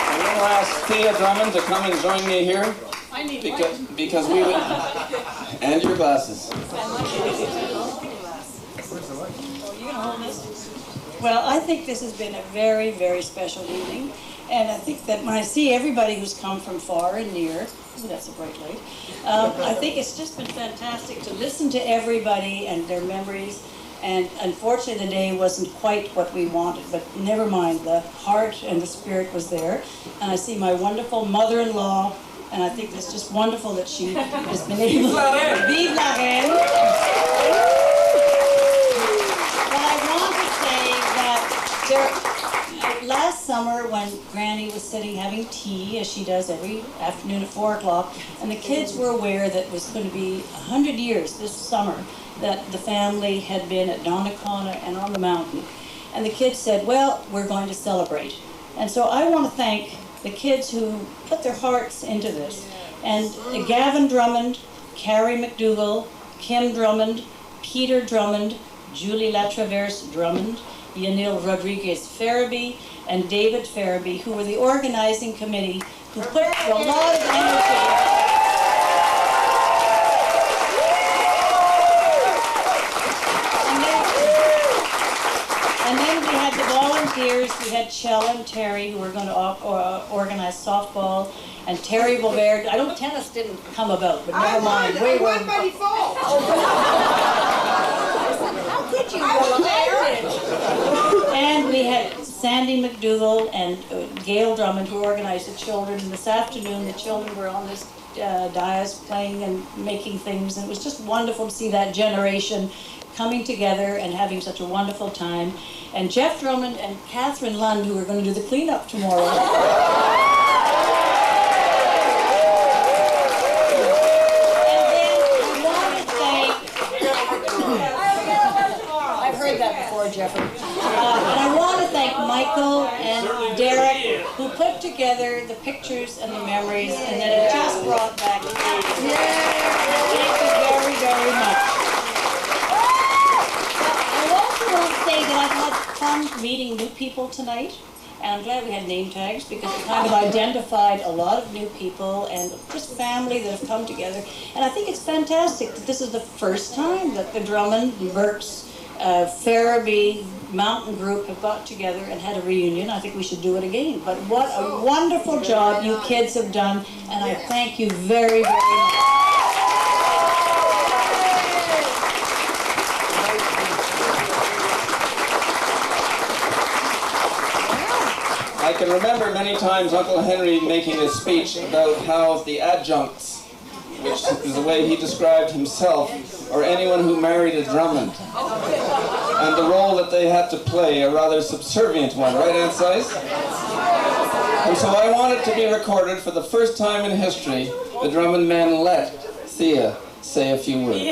I'm going to ask Thea Drummond to come and join me here. I need because we would, and your glasses. Well, I think this has been a very, very special evening. And I think that when I see everybody who's come from far and near, ooh, that's a bright light, I think it's just been fantastic to listen to everybody and their memories. And unfortunately, the day wasn't quite what we wanted, but never mind, the heart and the spirit was there. And I see my wonderful mother-in-law, and I think it's just wonderful that she has been able to vive la reine. But I want to say that last summer when Granny was sitting having tea, as she does every afternoon at 4 o'clock, and the kids were aware that it was going to be 100 years this summer that the family had been at Donnacona and on the mountain. And the kids said, well, we're going to celebrate. And so I want to thank the kids who put their hearts into this. And Gavin Drummond, Carrie McDougall, Kim Drummond, Peter Drummond, Julie Latraverse Drummond, Yanil Rodriguez Farabee, and David Farabee, who were the organizing committee, who put a lot of energy. And then we had the volunteers. We had Chell and Terry, who were going to organize softball, and Terry Bovaird. Tennis didn't come about, but never mind. Why did he fall? could you? And we had Sandy McDougall and Gail Drummond who organized the children. And this afternoon, the children were on this dais playing and making things. And it was just wonderful to see that generation coming together and having such a wonderful time. And Jeff Drummond and Catherine Lund, who are going to do the cleanup tomorrow. I've heard that before, Jeffrey. And I want to thank Michael and Derek, who put together the pictures and the memories, and that it just brought back. Thank you very, very much. I also want to say that I've had fun meeting new people tonight. And I'm glad we had name tags because we kind of identified a lot of new people and just family that have come together. And I think it's fantastic that this is the first time that the Drummond, Birks, Farabee Mountain Group have got together and had a reunion. I think we should do it again. But what a wonderful job you kids have done, and I thank you very, very much. I can remember many times Uncle Henry making a speech about how the adjuncts, which is the way he described himself, or anyone who married a Drummond, and the role that they had to play, a rather subservient one, right, Aunt Sice? And so I want it to be recorded for the first time in history, the Drummond men let Thea say a few words.